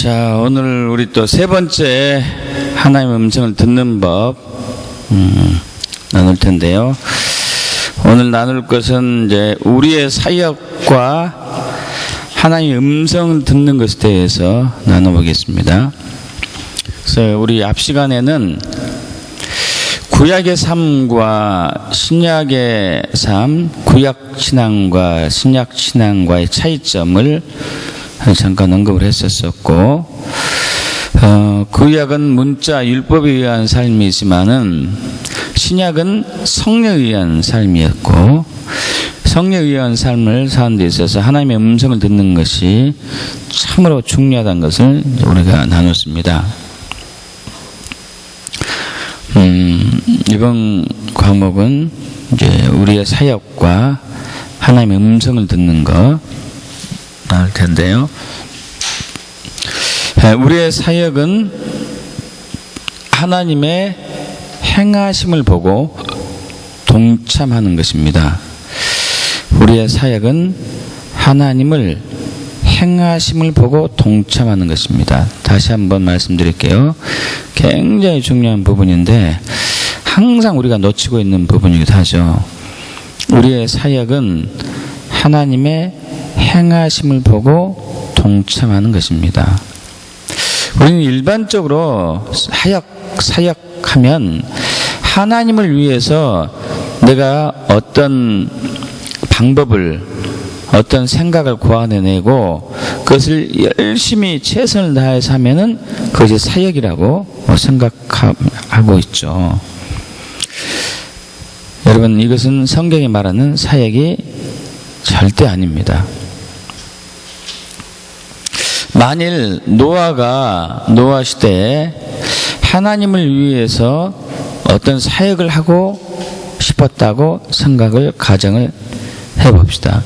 자, 오늘 우리 또 세 번째 하나님의 음성을 듣는 법 나눌 텐데요. 오늘 나눌 것은 이제 우리의 사역과 하나님의 음성을 듣는 것에 대해서 나눠보겠습니다. 그래서 우리 앞 시간에는 구약의 삶과 신약의 삶, 구약 신앙과 신약 신앙과의 차이점을 잠깐 언급을 했었었고, 구약은 문자 율법에 의한 삶이지만은 신약은 성령에 의한 삶이었고, 성령에 의한 삶을 사는 데 있어서 하나님의 음성을 듣는 것이 참으로 중요하다는 것을 우리가 나눴습니다. 이번 과목은 이제 우리의 사역과 하나님의 음성을 듣는 것 나눌 텐데요. 우리의 사역은 하나님의 행하심을 보고 동참하는 것입니다. 우리의 사역은 하나님을 행하심을 보고 동참하는 것입니다. 다시 한번 말씀드릴게요. 굉장히 중요한 부분인데 항상 우리가 놓치고 있는 부분이기도 하죠. 우리의 사역은 하나님의 행하심을 보고 동참하는 것입니다. 우리는 일반적으로 사역하면 하나님을 위해서 내가 어떤 방법을, 어떤 생각을 고안해내고 그것을 열심히 최선을 다해서 하면은 그것이 사역이라고 생각하고 있죠. 여러분, 이것은 성경이 말하는 사역이 절대 아닙니다. 만일 노아 시대에 하나님을 위해서 어떤 사역을 하고 싶었다고 가정을 해봅시다.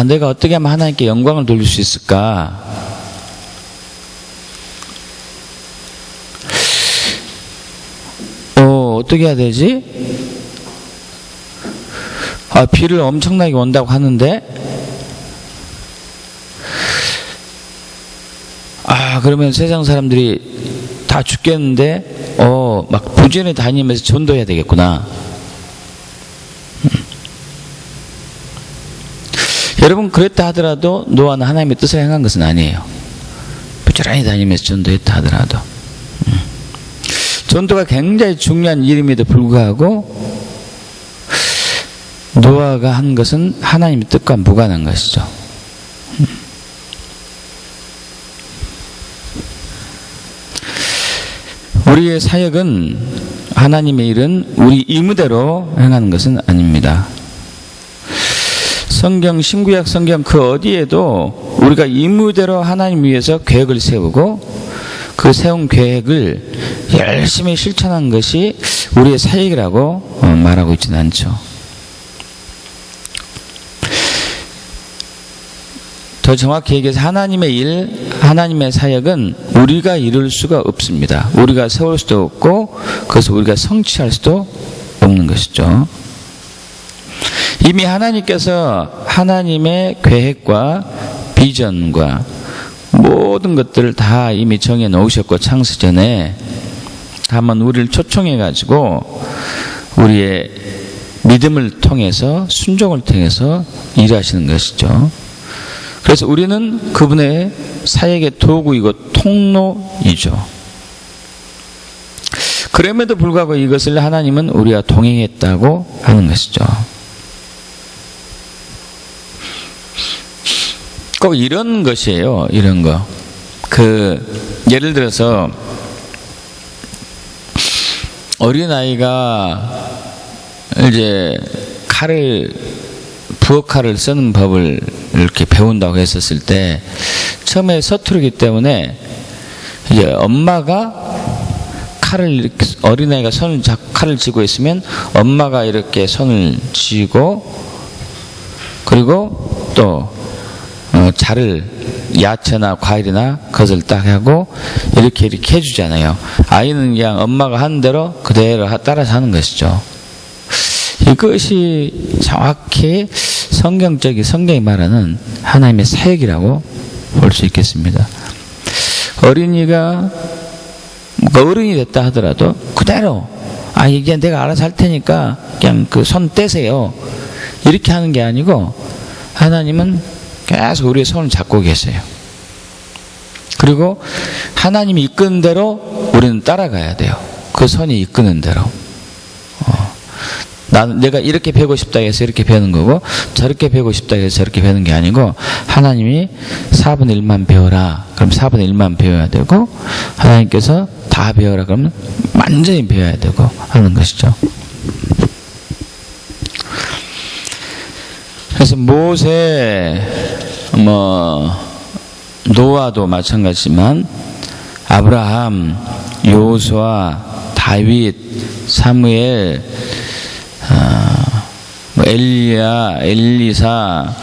내가 어떻게 하면 하나님께 영광을 돌릴 수 있을까? 어떻게 해야 되지? 비를 엄청나게 온다고 하는데, 그러면 세상 사람들이 다 죽겠는데, 막 부지런히 다니면서 전도해야 되겠구나. 여러분, 그랬다 하더라도 노아는 하나님의 뜻을 행한 것은 아니에요. 부지런히 다니면서 전도했다 하더라도. 전도가 굉장히 중요한 일임에도 불구하고 노아가 한 것은 하나님의 뜻과 무관한 것이죠. 우리의 사역은, 하나님의 일은 우리 의무대로 행하는 것은 아닙니다. 성경, 신구약 성경 그 어디에도 우리가 의무대로 하나님 위해서 계획을 세우고 그 세운 계획을 열심히 실천한 것이 우리의 사역이라고 말하고 있지는 않죠. 더 정확히 얘기해서 하나님의 일, 하나님의 사역은 우리가 이룰 수가 없습니다. 우리가 세울 수도 없고 그것을 우리가 성취할 수도 없는 것이죠. 이미 하나님께서 하나님의 계획과 비전과 모든 것들을 다 이미 정해 놓으셨고, 창세 전에 다만 우리를 초청해 가지고 우리의 믿음을 통해서, 순종을 통해서 일하시는 것이죠. 그래서 우리는 그분의 사역의 도구이고 통로이죠. 그럼에도 불구하고 이것을 하나님은 우리와 동행했다고 하는 것이죠. 꼭 이런 것이에요. 이런 거. 예를 들어서 어린아이가 이제 부엌칼을 쓰는 법을 이렇게 배운다고 했었을 때 처음에 서투르기 때문에 이제 엄마가 어린아이가 칼을 쥐고 있으면 엄마가 이렇게 손을 쥐고, 그리고 또 야채나 과일이나 그것을 딱 하고 이렇게 해주잖아요. 아이는 그냥 엄마가 하는 대로 그대로 따라서 하는 것이죠. 이것이 정확히 성경이 말하는 하나님의 사역이라고 볼 수 있겠습니다. 어린이가 어른이 됐다 하더라도 그대로 이제 내가 알아서 할 테니까 그냥 그 손 떼세요. 이렇게 하는 게 아니고 하나님은 계속 우리의 손을 잡고 계세요. 그리고 하나님이 이끄는 대로 우리는 따라가야 돼요. 그 손이 이끄는 대로. 내가 이렇게 배우고 싶다 해서 이렇게 배우는 거고 저렇게 배우고 싶다 해서 저렇게 배우는 게 아니고 하나님이 4분의 1만 배워라. 그럼 4분의 1만 배워야 되고 하나님께서 다 배워라. 그러면 완전히 배워야 되고 하는 것이죠. 그래서 모세, 노아도 마찬가지지만 아브라함, 여호수아, 다윗, 사무엘, 엘리야, 엘리사,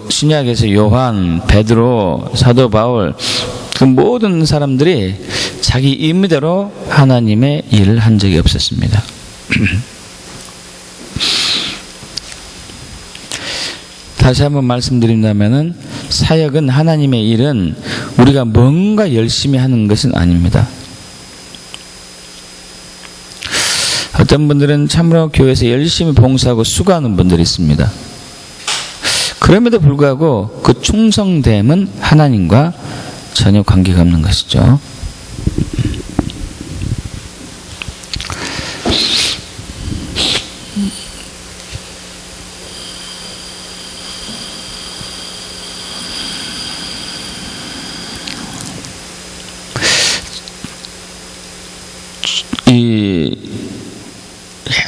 신약에서 요한, 베드로, 사도 바울, 그 모든 사람들이 자기 임의대로 하나님의 일을 한 적이 없었습니다. 다시 한번 말씀드린다면은 사역은, 하나님의 일은 우리가 뭔가 열심히 하는 것은 아닙니다. 어떤 분들은 참으로 교회에서 열심히 봉사하고 수고하는 분들이 있습니다. 그럼에도 불구하고 그 충성됨은 하나님과 전혀 관계가 없는 것이죠.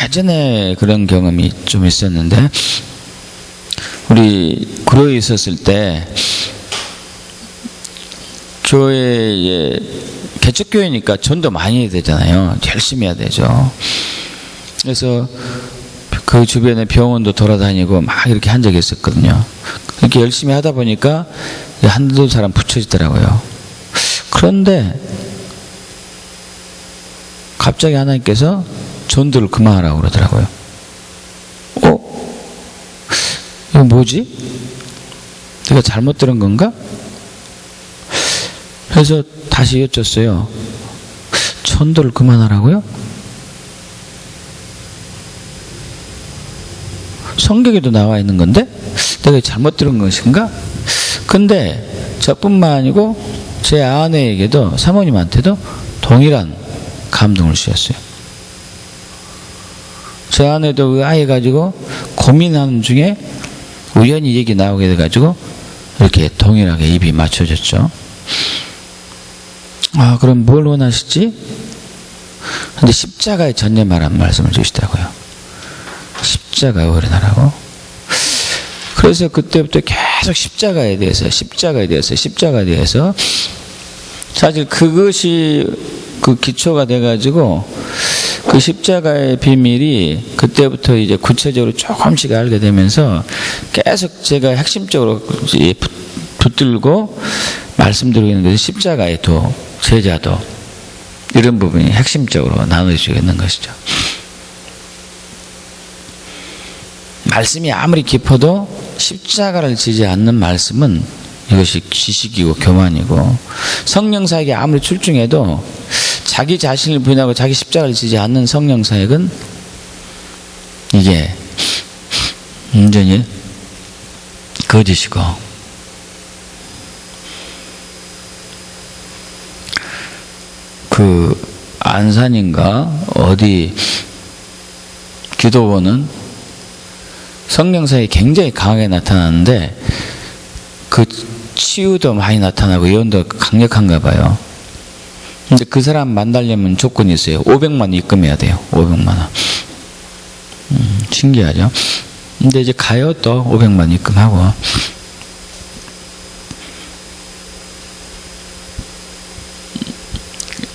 예전에 그런 경험이 좀 있었는데, 우리 구로에 있었을 때 교회에 개척교회니까 전도 많이 해야 되잖아요. 열심히 해야 되죠. 그래서 그 주변에 병원도 돌아다니고 막 이렇게 한 적이 있었거든요. 이렇게 열심히 하다 보니까 한두 사람 붙여지더라고요. 그런데 갑자기 하나님께서 전도를 그만하라고 그러더라고요. 이거 뭐지? 내가 잘못 들은 건가? 그래서 다시 여쭸어요. 전도를 그만하라고요? 성경에도 나와 있는 건데 내가 잘못 들은 것인가? 근데 저뿐만 아니고 제 아내에게도, 사모님한테도 동일한 감동을 주셨어요. 제 아내도 그 아이 가지고 고민하는 중에 우연히 얘기 나오게 돼가지고 이렇게 동일하게 입이 맞춰졌죠. 그럼 뭘 원하시지? 근데 십자가에 전념하라는 말씀을 주시더라고요. 십자가에 올인하라고. 그래서 그때부터 계속 십자가에 대해서 사실 그것이 그 기초가 돼가지고 그 십자가의 비밀이 그때부터 이제 구체적으로 조금씩 알게 되면서 계속 제가 핵심적으로 붙들고 말씀드리고 있는 것이 십자가의 도, 제자도, 이런 부분이 핵심적으로 나눠지고 있는 것이죠. 말씀이 아무리 깊어도 십자가를 지지 않는 말씀은 이것이 지식이고 교만이고, 성령사역이 아무리 출중해도 자기 자신을 부인하고 자기 십자가를 지지 않는 성령사역은 이게 완전히 거짓이고, 그 안산인가 어디 기도원은 성령사역이 굉장히 강하게 나타나는데 그 치유도 많이 나타나고 예언도 강력한가 봐요. 근데 그 사람 만나려면 조건이 있어요. 500만 원 입금해야 돼요. 500만 원. 신기하죠? 근데 이제 가요, 또 500만 원 입금하고.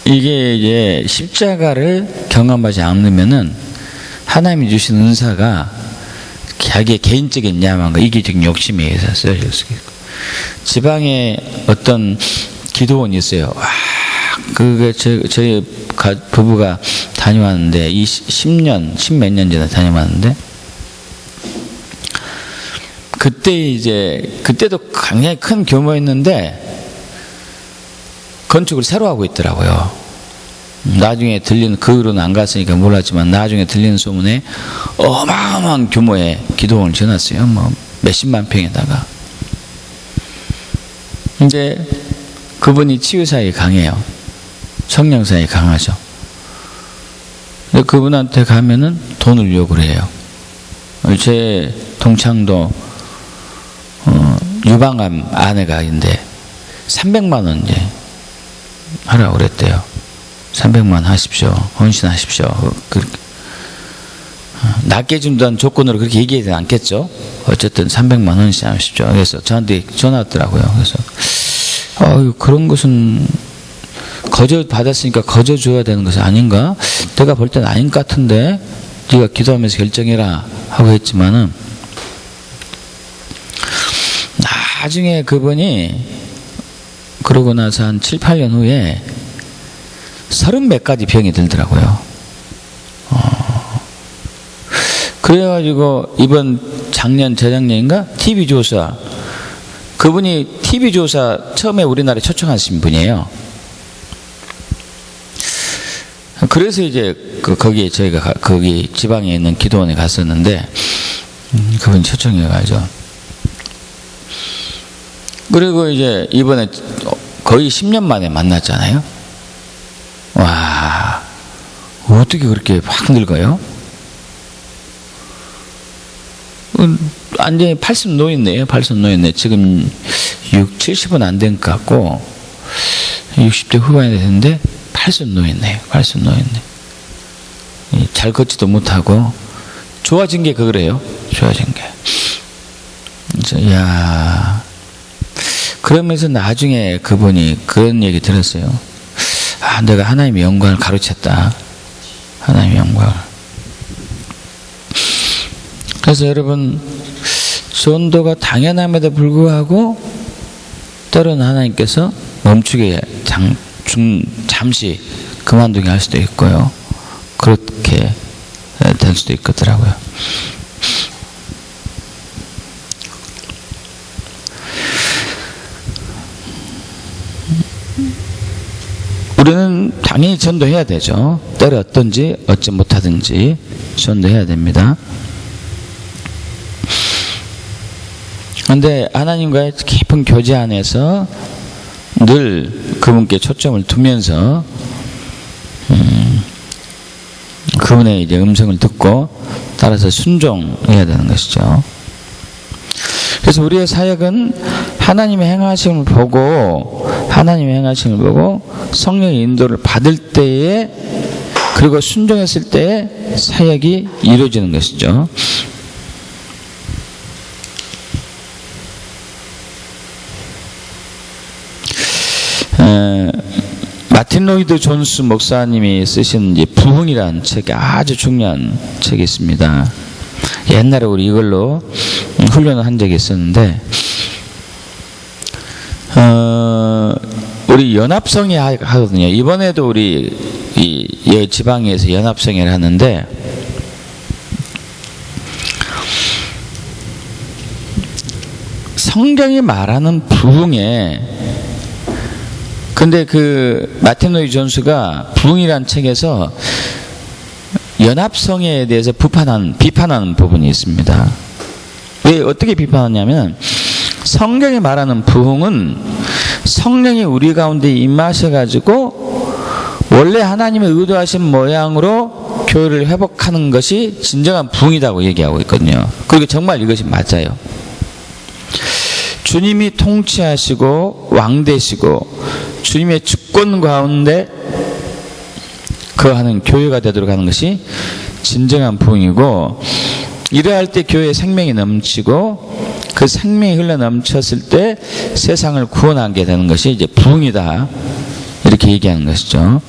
이게 이제 십자가를 경험하지 않으면은 하나님이 주신 은사가 자기의 개인적인 야망과 이기적인 욕심에 의해서 쓰여질 수 있고, 지방에 어떤 기도원이 있어요. 그게 저희 부부가 다녀왔는데, 10몇 년 전에 다녀왔는데, 그때도 굉장히 큰 규모였는데, 건축을 새로 하고 있더라고요. 나중에 들리는, 그 후로는 안 갔으니까 몰랐지만 나중에 들리는 소문에 어마어마한 규모의 기도원을 지어놨어요. 뭐 몇십만 평에다가. 근데 그분이 치유사에 강해요. 성령사에 강하죠. 근데 그분한테 가면은 돈을 요구를 해요. 제 동창도 유방암 아내가 있는데 300만 원 이제 하라고 그랬대요. 300만 원 하십시오. 헌신하십시오. 낮게 준다는 조건으로 그렇게 얘기하지 않겠죠. 어쨌든 300만 원 헌신하십시오. 그래서 저한테 전화 왔더라고요. 그래서 그런 것은 거저 받았으니까 거저 줘야 되는 것이 아닌가? 내가 볼 때는 아닌 것 같은데 네가 기도하면서 결정해라 하고 했지만은, 나중에 그분이 그러고 나서 한 7, 8년 후에 30몇 가지 병이 들더라고요. 그래가지고 이번 작년, 재작년인가? TV조사. 그분이 TV조사 처음에 우리나라에 초청하신 분이에요. 그래서 이제 거기에 저희가 거기 지방에 있는 기도원에 갔었는데, 그분이 초청해가지고. 그리고 이제 이번에 거의 10년 만에 만났잖아요. 와, 어떻게 그렇게 확 늙어요? 완전히 80 노인네요. 80 노인네. 지금 70은 안 된 것 같고 60대 후반이 됐는데 80 노인네요. 80 노인네. 잘 걷지도 못하고 좋아진 게 그거래요. 좋아진 게. 그래서 야, 그러면서 나중에 그분이 그런 얘기 들었어요. 내가 하나님의 영광을 가로챘다. 하나님의 영광을. 그래서 여러분, 전도가 당연함에도 불구하고 때로는 하나님께서 멈추게 잠시 그만두게 할 수도 있고요. 그렇게 될 수도 있겠더라고요. 우리는 당연히 전도해야 되죠. 때로 어떤지 어찌 못하든지 전도해야 됩니다. 그런데 하나님과의 깊은 교제 안에서 늘 그분께 초점을 두면서 그분의 이제 음성을 듣고 따라서 순종해야 되는 것이죠. 그래서 우리의 사역은 하나님의 행하심을 보고 성령의 인도를 받을 때에, 그리고 순종했을 때에 사역이 이루어지는 것이죠. 마틴 로이드 존스 목사님이 쓰신 이제 부흥이라는 책이 아주 중요한 책이 있습니다. 옛날에 우리 이걸로 훈련을 한 적이 있었는데, 우리 연합성회 하거든요. 이번에도 우리 이 지방에서 연합성회를 하는데, 성경이 말하는 부흥에, 근데 그 마틴 로이드 존스가 부흥이라는 책에서 연합성회에 대해서 비판하는 부분이 있습니다. 왜, 어떻게 비판하냐면, 성경이 말하는 부흥은 성령이 우리 가운데 임하셔가지고 원래 하나님의 의도하신 모양으로 교회를 회복하는 것이 진정한 부흥이라고 얘기하고 있거든요. 그리고 정말 이것이 맞아요. 주님이 통치하시고 왕되시고 주님의 주권 가운데 거하는 교회가 되도록 하는 것이 진정한 부흥이고, 이러할 때 교회에 생명이 넘치고 그 생명이 흘러 넘쳤을 때 세상을 구원하게 되는 것이 이제 부흥이다, 이렇게 얘기하는 것이죠.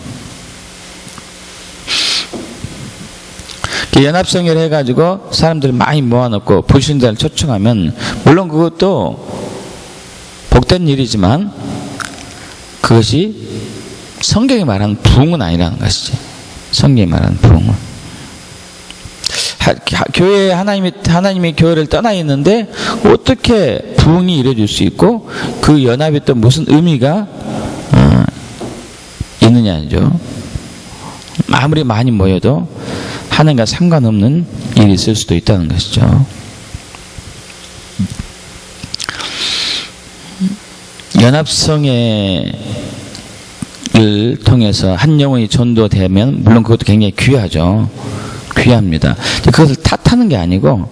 연합성회를 해가지고 사람들을 많이 모아놓고 불신자를 초청하면 물론 그것도 복된 일이지만 그것이 성경이 말하는 부흥은 아니라는 것이지. 성경이 말하는 부흥은 교회에 하나님이 교회를 떠나 있는데 어떻게 부흥이 이루어질 수 있고 그 연합이 또 무슨 의미가 있느냐죠. 아무리 많이 모여도 하나님과 상관없는 일이 있을 수도 있다는 것이죠. 연합성회를 통해서 한 영혼이 전도되면 물론 그것도 굉장히 귀하죠. 귀합니다. 그것을 탓하는 게 아니고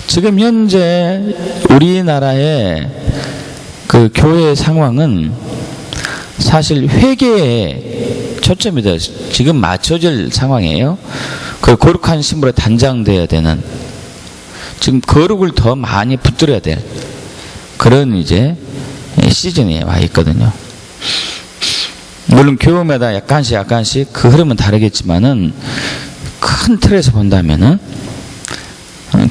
지금 현재 우리나라의 그 교회 상황은 사실 회개에 초점이 지금 맞춰질 상황이에요. 그 거룩한 신부로 단장되어야 되는, 지금 거룩을 더 많이 붙들어야 될 그런 이제 시즌에 와 있거든요. 물론 교회마다 약간씩 그 흐름은 다르겠지만은 큰 틀에서 본다면은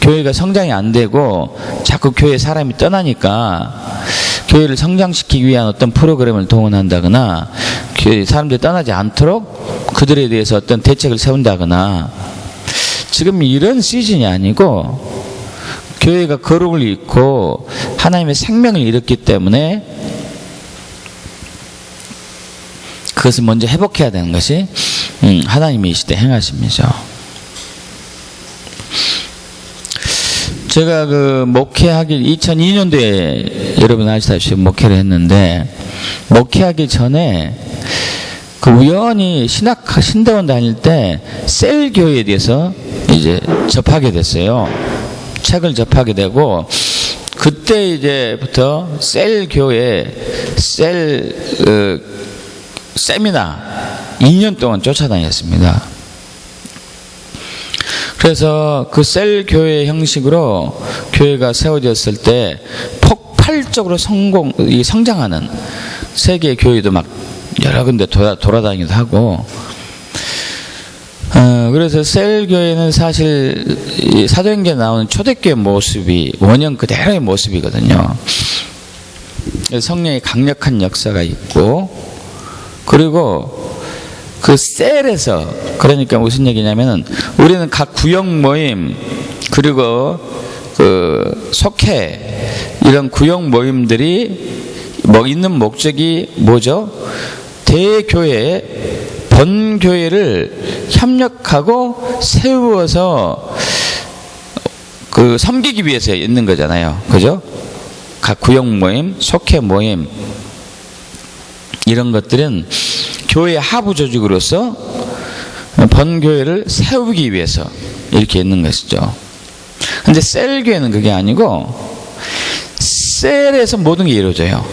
교회가 성장이 안 되고 자꾸 교회에 사람이 떠나니까 교회를 성장시키기 위한 어떤 프로그램을 동원한다거나 교회 사람들이 떠나지 않도록 그들에 대해서 어떤 대책을 세운다거나, 지금 이런 시즌이 아니고 교회가 거룩을 잃고 하나님의 생명을 잃었기 때문에 그것을 먼저 회복해야 되는 것이 하나님이 이 시대 행하심이죠. 제가 그 목회하기 2002년도에 여러분 아시다시피 목회를 했는데, 목회하기 전에 그 우연히 신대원 다닐 때 셀 교회에 대해서 이제 접하게 됐어요. 책을 접하게 되고, 그때 이제부터 셀 교회 세미나 2년 동안 쫓아다녔습니다. 그래서 그 셀 교회 형식으로 교회가 세워졌을 때 폭발적으로 성장하는 세계 교회도 막 여러 군데 돌아다니기도 하고, 그래서 셀 교회는 사실 이 사도행전에 나오는 초대교회 모습이 원형 그대로의 모습이거든요. 성령의 강력한 역사가 있고, 그리고 그 셀에서, 그러니까 무슨 얘기냐면은 우리는 각 구역 모임 그리고 그 속회 이런 구역 모임들이 뭐 있는 목적이 뭐죠? 대교회 본교회를 협력하고 세워서 그 섬기기 위해서 있는 거잖아요. 그죠? 각 구역 모임, 속회 모임 이런 것들은 교회 하부 조직으로서 본교회를 세우기 위해서 이렇게 있는 것이죠. 근데 셀교회는 그게 아니고 셀에서 모든 게 이루어져요.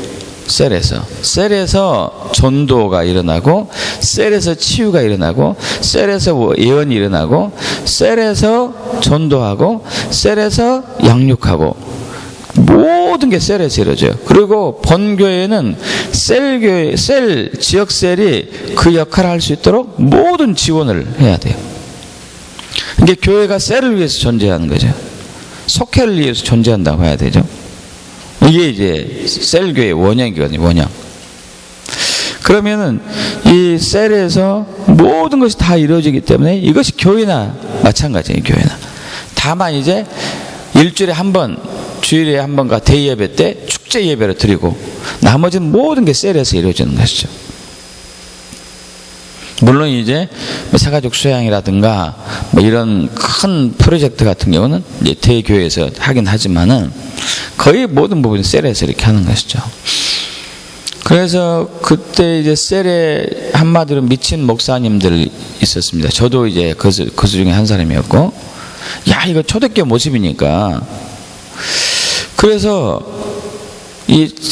셀에서 전도가 일어나고, 셀에서 치유가 일어나고, 셀에서 예언이 일어나고, 셀에서 전도하고, 셀에서 양육하고, 모든 게 셀에서 이루어져요. 그리고 본교회는 셀교회, 지역 셀이 그 역할을 할 수 있도록 모든 지원을 해야 돼요. 이게 교회가 셀을 위해서 존재하는 거죠. 속회를 위해서 존재한다고 해야 되죠. 이게 이제 셀교회의 원형이거든요, 원형. 그러면은 이 셀에서 모든 것이 다 이루어지기 때문에 이것이 교회나 마찬가지예요, 교회나. 다만 이제 일주일에 한 번, 주일에 한 번과 대예배 때 축제 예배를 드리고, 나머지는 모든 게 셀에서 이루어지는 것이죠. 물론 이제 사가족 수양이라든가 뭐 이런 큰 프로젝트 같은 경우는 이제 대교회에서 하긴 하지만은 거의 모든 부분이 셀에서 이렇게 하는 것이죠. 그래서 그때 이제 셀에 한마디로 미친 목사님들 있었습니다. 저도 이제 그 중에 한 사람이었고, 야, 이거 초대교회 모습이니까. 그래서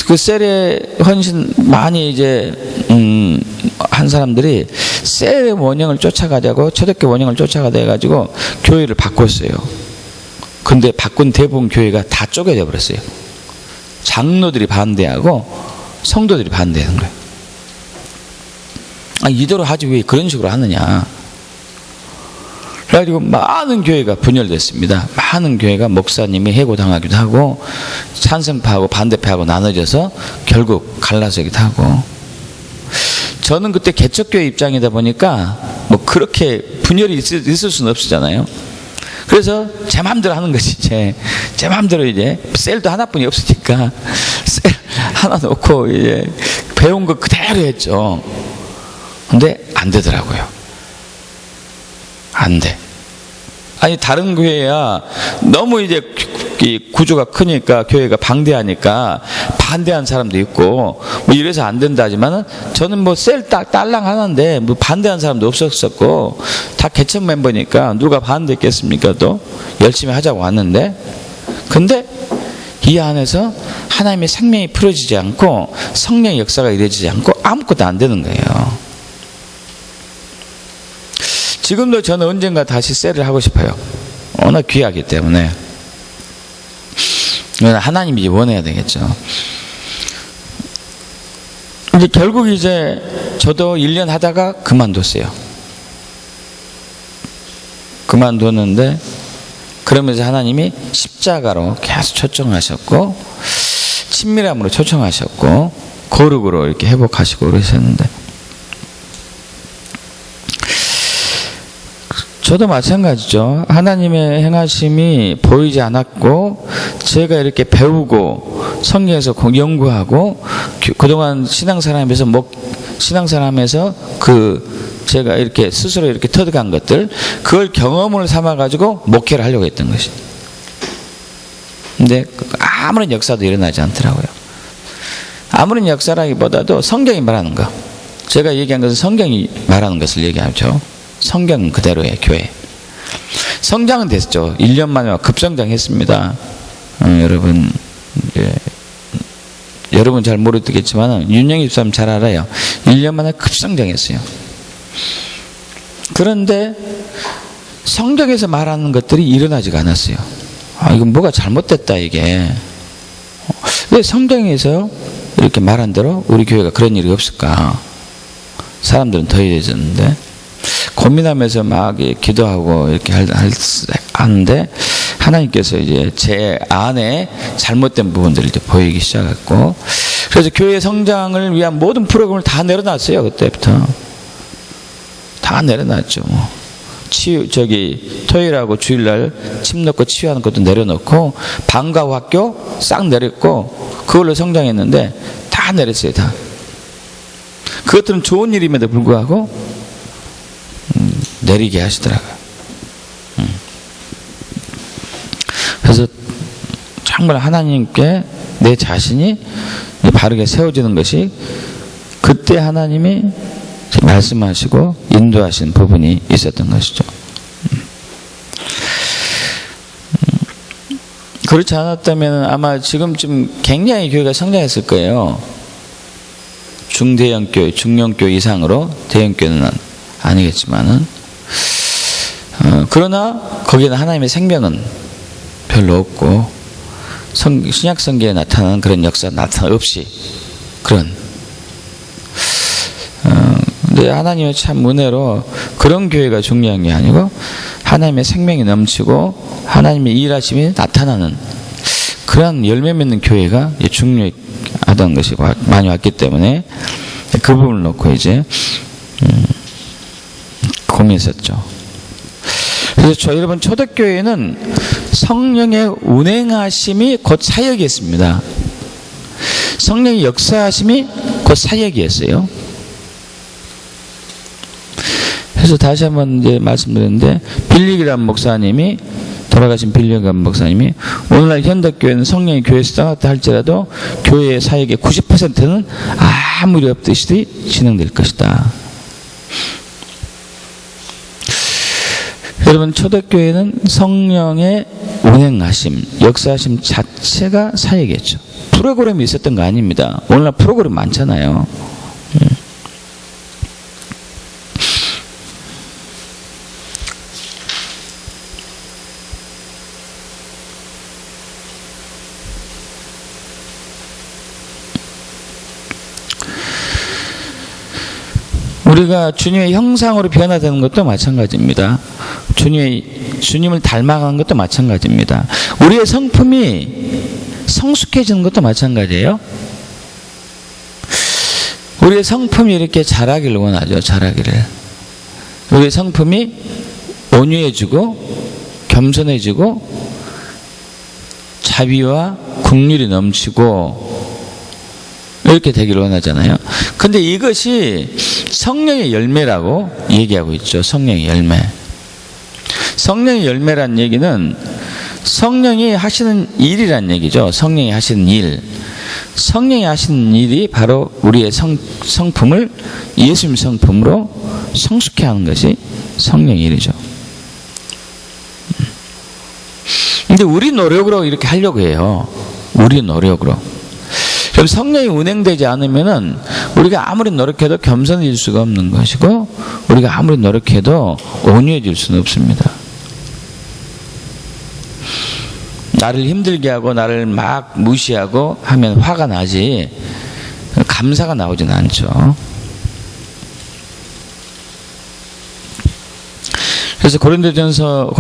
그 셀에 훨씬 많이 이제 한 사람들이 셀의 원형을 쫓아가자고, 초대교회 원형을 쫓아가다 해가지고 교회를 바꿨어요. 근데 바꾼 대부분 교회가 다 쪼개져 버렸어요. 장로들이 반대하고 성도들이 반대하는 거예요. 이대로 하지 왜 그런 식으로 하느냐. 그래가지고 많은 교회가 분열됐습니다. 많은 교회가 목사님이 해고당하기도 하고, 찬성파하고 반대파하고 나눠져서 결국 갈라서기도 하고. 저는 그때 개척교회 입장이다 보니까 뭐 그렇게 분열이 있을 수는 없었잖아요. 그래서 제 마음대로 하는 것이 제 마음대로 이제 셀도 하나뿐이 없으니까 셀 하나 놓고 이제 배운 거 그대로 했죠. 근데 안 되더라고요. 안 돼. 아니 다른 교회야 너무 이제 이 구조가 크니까 교회가 방대하니까 반대한 사람도 있고 뭐 이래서 안 된다 하지만은 저는 뭐 셀 딸랑 하는데 뭐 반대한 사람도 없었었고 다 개척 멤버니까 누가 반대했겠습니까? 또 열심히 하자고 왔는데 근데 이 안에서 하나님의 생명이 풀어지지 않고 성령의 역사가 이루어지지 않고 아무것도 안 되는 거예요. 지금도 저는 언젠가 다시 셀을 하고 싶어요. 워낙 귀하기 때문에. 하나님이 원해야 되겠죠. 이제 결국 이제 저도 1년 하다가 그만뒀어요. 그만뒀는데 그러면서 하나님이 십자가로 계속 초청하셨고 친밀함으로 초청하셨고 거룩으로 이렇게 회복하시고 그러셨는데 저도 마찬가지죠. 하나님의 행하심이 보이지 않았고 제가 이렇게 배우고 성경에서 연구하고 그동안 신앙생활하면서 제가 이렇게 스스로 이렇게 터득한 것들 그걸 경험을 삼아 가지고 목회를 하려고 했던 것이. 근데 아무런 역사도 일어나지 않더라고요. 아무런 역사라기보다도 성경이 말하는 거. 제가 얘기한 것은 성경이 말하는 것을 얘기하죠. 성경 그대로의 교회. 성장은 됐죠. 1년 만에 급성장했습니다. 여러분, 여러분 잘 모르겠지만 윤영희 집사님 잘 알아요. 1년 만에 급성장했어요. 그런데 성경에서 말하는 것들이 일어나지가 않았어요. 이건 뭐가 잘못됐다 이게. 왜 성경에서 이렇게 말한 대로 우리 교회가 그런 일이 없을까? 사람들은 더 이래졌는데 고민하면서 막 기도하고 이렇게 하는데 하나님께서 이제 제 안에 잘못된 부분들을 이제 보이기 시작했고 그래서 교회 성장을 위한 모든 프로그램을 다 내려놨어요. 그때부터 다 내려놨죠. 토요일하고 주일날 침 넣고 치유하는 것도 내려놓고 방과 후 학교 싹 내렸고 그걸로 성장했는데 다 내렸어요. 다. 그것들은 좋은 일임에도 불구하고 내리게 하시더라고요. 그래서 정말 하나님께 내 자신이 바르게 세워지는 것이 그때 하나님이 말씀하시고 인도하신 부분이 있었던 것이죠. 그렇지 않았다면 아마 지금쯤 굉장히 교회가 성장했을 거예요. 중대형교회, 중형교회 이상으로 대형교회는 아니겠지만은 그러나 거기에는 하나님의 생명은 별로 없고 신약 성경에 나타나는 그런 역사 나타나 없이 그런 근데 하나님의 참 은혜로 그런 교회가 중요한 게 아니고 하나님의 생명이 넘치고 하나님의 일하심이 나타나는 그런 열매 맺는 교회가 중요하다는 것이 많이 왔기 때문에 그 부분을 놓고 이제 고민했었죠. 그래서 여러분 초대교회는 성령의 운행하심이 곧 사역이었습니다. 성령의 역사하심이 곧 사역이었어요. 그래서 다시 한번 이제 말씀드렸는데 빌릭이라는 목사님이 돌아가신 빌릭이라는 목사님이 오늘날 현대교회는 성령이 교회에서 떠났다 할지라도 교회의 사역의 90%는 아무 일 없듯이 진행될 것이다. 여러분 초대교회는 성령의 운행하심, 역사하심 자체가 사역이었죠. 프로그램이 있었던 거 아닙니다. 오늘날 프로그램 많잖아요. 우리가 주님의 형상으로 변화되는 것도 마찬가지입니다. 주님을 닮아가는 것도 마찬가지입니다. 우리의 성품이 성숙해지는 것도 마찬가지예요. 우리의 성품이 이렇게 자라기를 원하죠. 자라기를. 우리의 성품이 온유해지고 겸손해지고 자비와 긍휼이 넘치고 이렇게 되기를 원하잖아요. 근데 이것이 성령의 열매라고 얘기하고 있죠. 성령의 열매. 성령의 열매란 얘기는 성령이 하시는 일이란 얘기죠. 성령이 하시는 일. 성령이 하시는 일이 바로 우리의 성품을 예수님 성품으로 성숙해 하는 것이 성령의 일이죠. 근데 우리 노력으로 이렇게 하려고 해요. 우리 노력으로. 그럼 성령이 운행되지 않으면은 우리가 아무리 노력해도 겸손해질 수가 없는 것이고, 우리가 아무리 노력해도 온유해질 수는 없습니다. 나를 힘들게 하고 나를 막 무시하고 하면 화가 나지 감사가 나오지는 않죠. 그래서 고린도후서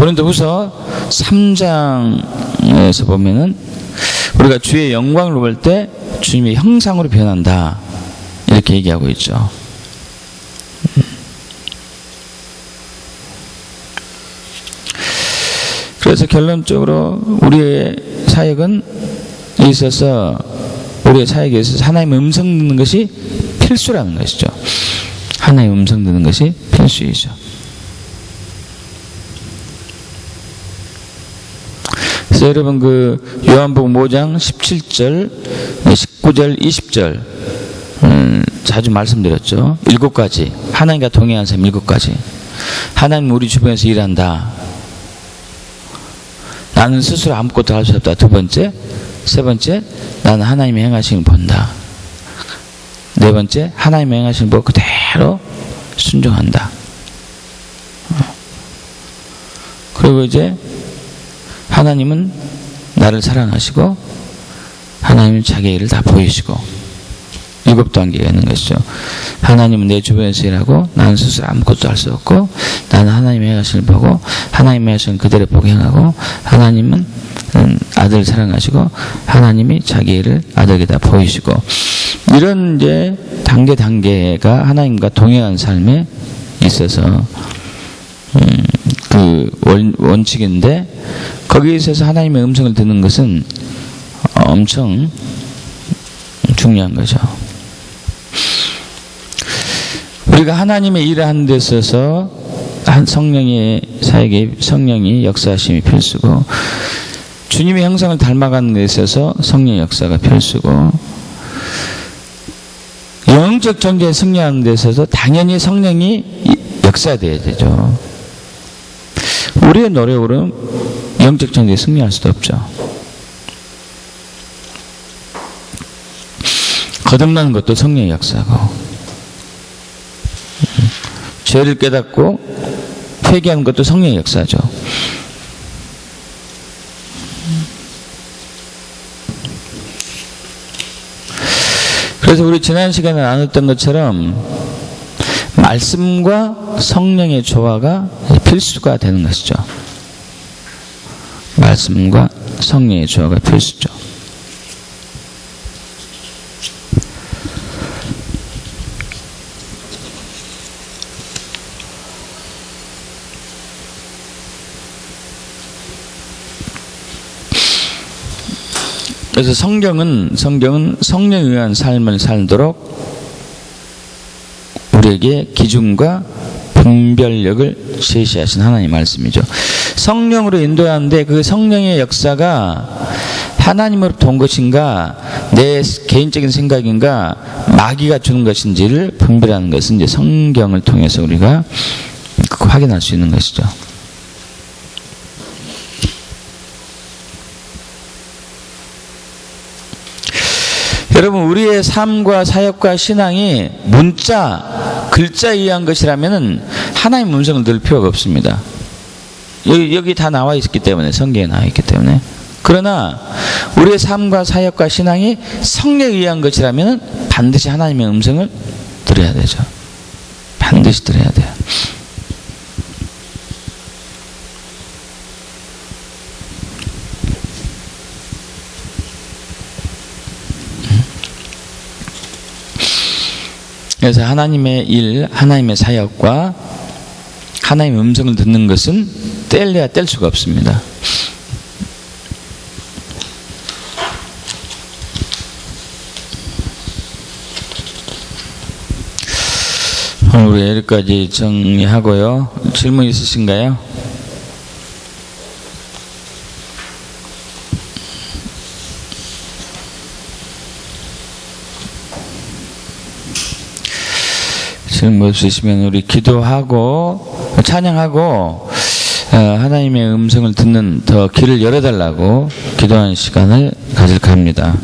3장에서 보면은 우리가 주의 영광을 볼 때 주님의 형상으로 변한다, 이렇게 얘기하고 있죠. 그래서 결론적으로 우리의 사역은 있어서, 우리의 사역에 있어서 하나님의 음성 듣는 것이 필수라는 것이죠. 하나님의 음성 듣는 것이 필수이죠. 그래서 여러분 그 요한복음 5장 17절, 19절, 20절 자주 말씀드렸죠. 7가지. 하나님과 동행한 사람 7가지. 하나님 우리 주변에서 일한다. 나는 스스로 아무것도 할 수 없다. 2번째. 3번째, 나는 하나님의 행하심을 본다. 4번째, 하나님의 행하심을 보고 그대로 순종한다. 그리고 이제 하나님은 나를 사랑하시고 하나님은 자기 일을 다 보이시고, 7단계가 있는 것이죠. 하나님은 내 주변에서 일하고 나는 스스로 아무것도 할 수 없고, 나는 하나님의 행하심을 보고 하나님의 행하심을 그대로 보게 행하고, 하나님은 아들을 사랑하시고 하나님이 자기 일을 아들에게 다 보이시고, 이런 이제 단계가 하나님과 동행한 삶에 있어서 그 원칙인데, 거기에 있어서 하나님의 음성을 듣는 것은 엄청 중요한 거죠. 우리가 하나님의 일을 하는 데 있어서 성령의 사역에 성령이 역사하심이 필수고, 주님의 형상을 닮아가는 데 있어서 성령의 역사가 필수고, 영적 전개에 승리하는 데 있어서 당연히 성령이 역사돼야 되죠. 우리의 노력으로는 영적 전개에 승리할 수도 없죠. 거듭나는 것도 성령의 역사고, 죄를 깨닫고 회개하는 것도 성령의 역사죠. 그래서 우리 지난 시간에 나눴던 것처럼 말씀과 성령의 조화가 필수가 되는 것이죠. 말씀과 성령의 조화가 필수죠. 그래서 성경은 성령에 의한 삶을 살도록 우리에게 기준과 분별력을 제시하신 하나님의 말씀이죠. 성령으로 인도하는데 그 성령의 역사가 하나님으로부터 온 것인가, 내 개인적인 생각인가, 마귀가 주는 것인지를 분별하는 것은 이제 성경을 통해서 우리가 확인할 수 있는 것이죠. 여러분, 우리의 삶과 사역과 신앙이 글자에 의한 것이라면 하나님의 음성을 들을 필요가 없습니다. 여기 다 나와 있기 때문에, 성경에 나와 있기 때문에. 그러나 우리의 삶과 사역과 신앙이 성령에 의한 것이라면 반드시 하나님의 음성을 들어야 되죠. 반드시 들어야 돼요. 그래서 하나님의 일, 하나님의 사역과 하나님의 음성을 듣는 것은 뗄래야 뗄 수가 없습니다. 우리 여기까지 정리하고요. 질문 있으신가요? 질문 없으시면 우리 기도하고 찬양하고 하나님의 음성을 듣는 더 길을 열어달라고 기도하는 시간을 가질까 합니다.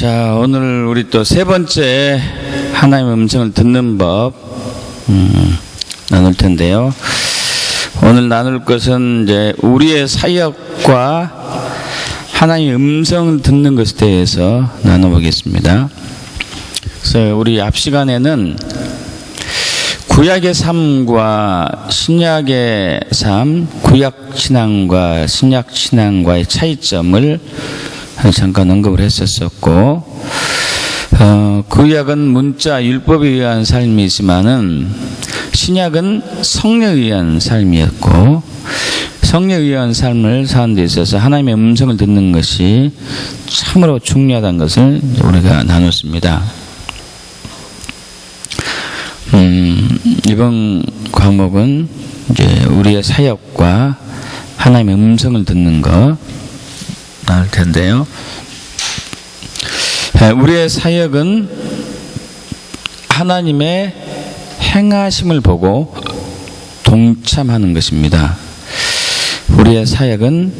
자, 오늘 우리 또 세 번째 하나님의 음성을 듣는 법 나눌 텐데요. 오늘 나눌 것은 이제 우리의 사역과 하나님의 음성을 듣는 것에 대해서 나눠보겠습니다. 그래서 우리 앞 시간에는 구약의 삶과 신약의 삶, 구약 신앙과 신약 신앙과의 차이점을 잠깐 언급을 했었었고, 구약은 문자 율법에 의한 삶이지만은 신약은 성령에 의한 삶이었고, 성령에 의한 삶을 사는 데 있어서 하나님의 음성을 듣는 것이 참으로 중요하다는 것을 우리가 나눴습니다. 이번 과목은 이제 우리의 사역과 하나님의 음성을 듣는 것 나눌 텐데요. 우리의 사역은 하나님의 행하심을 보고 동참하는 것입니다. 우리의 사역은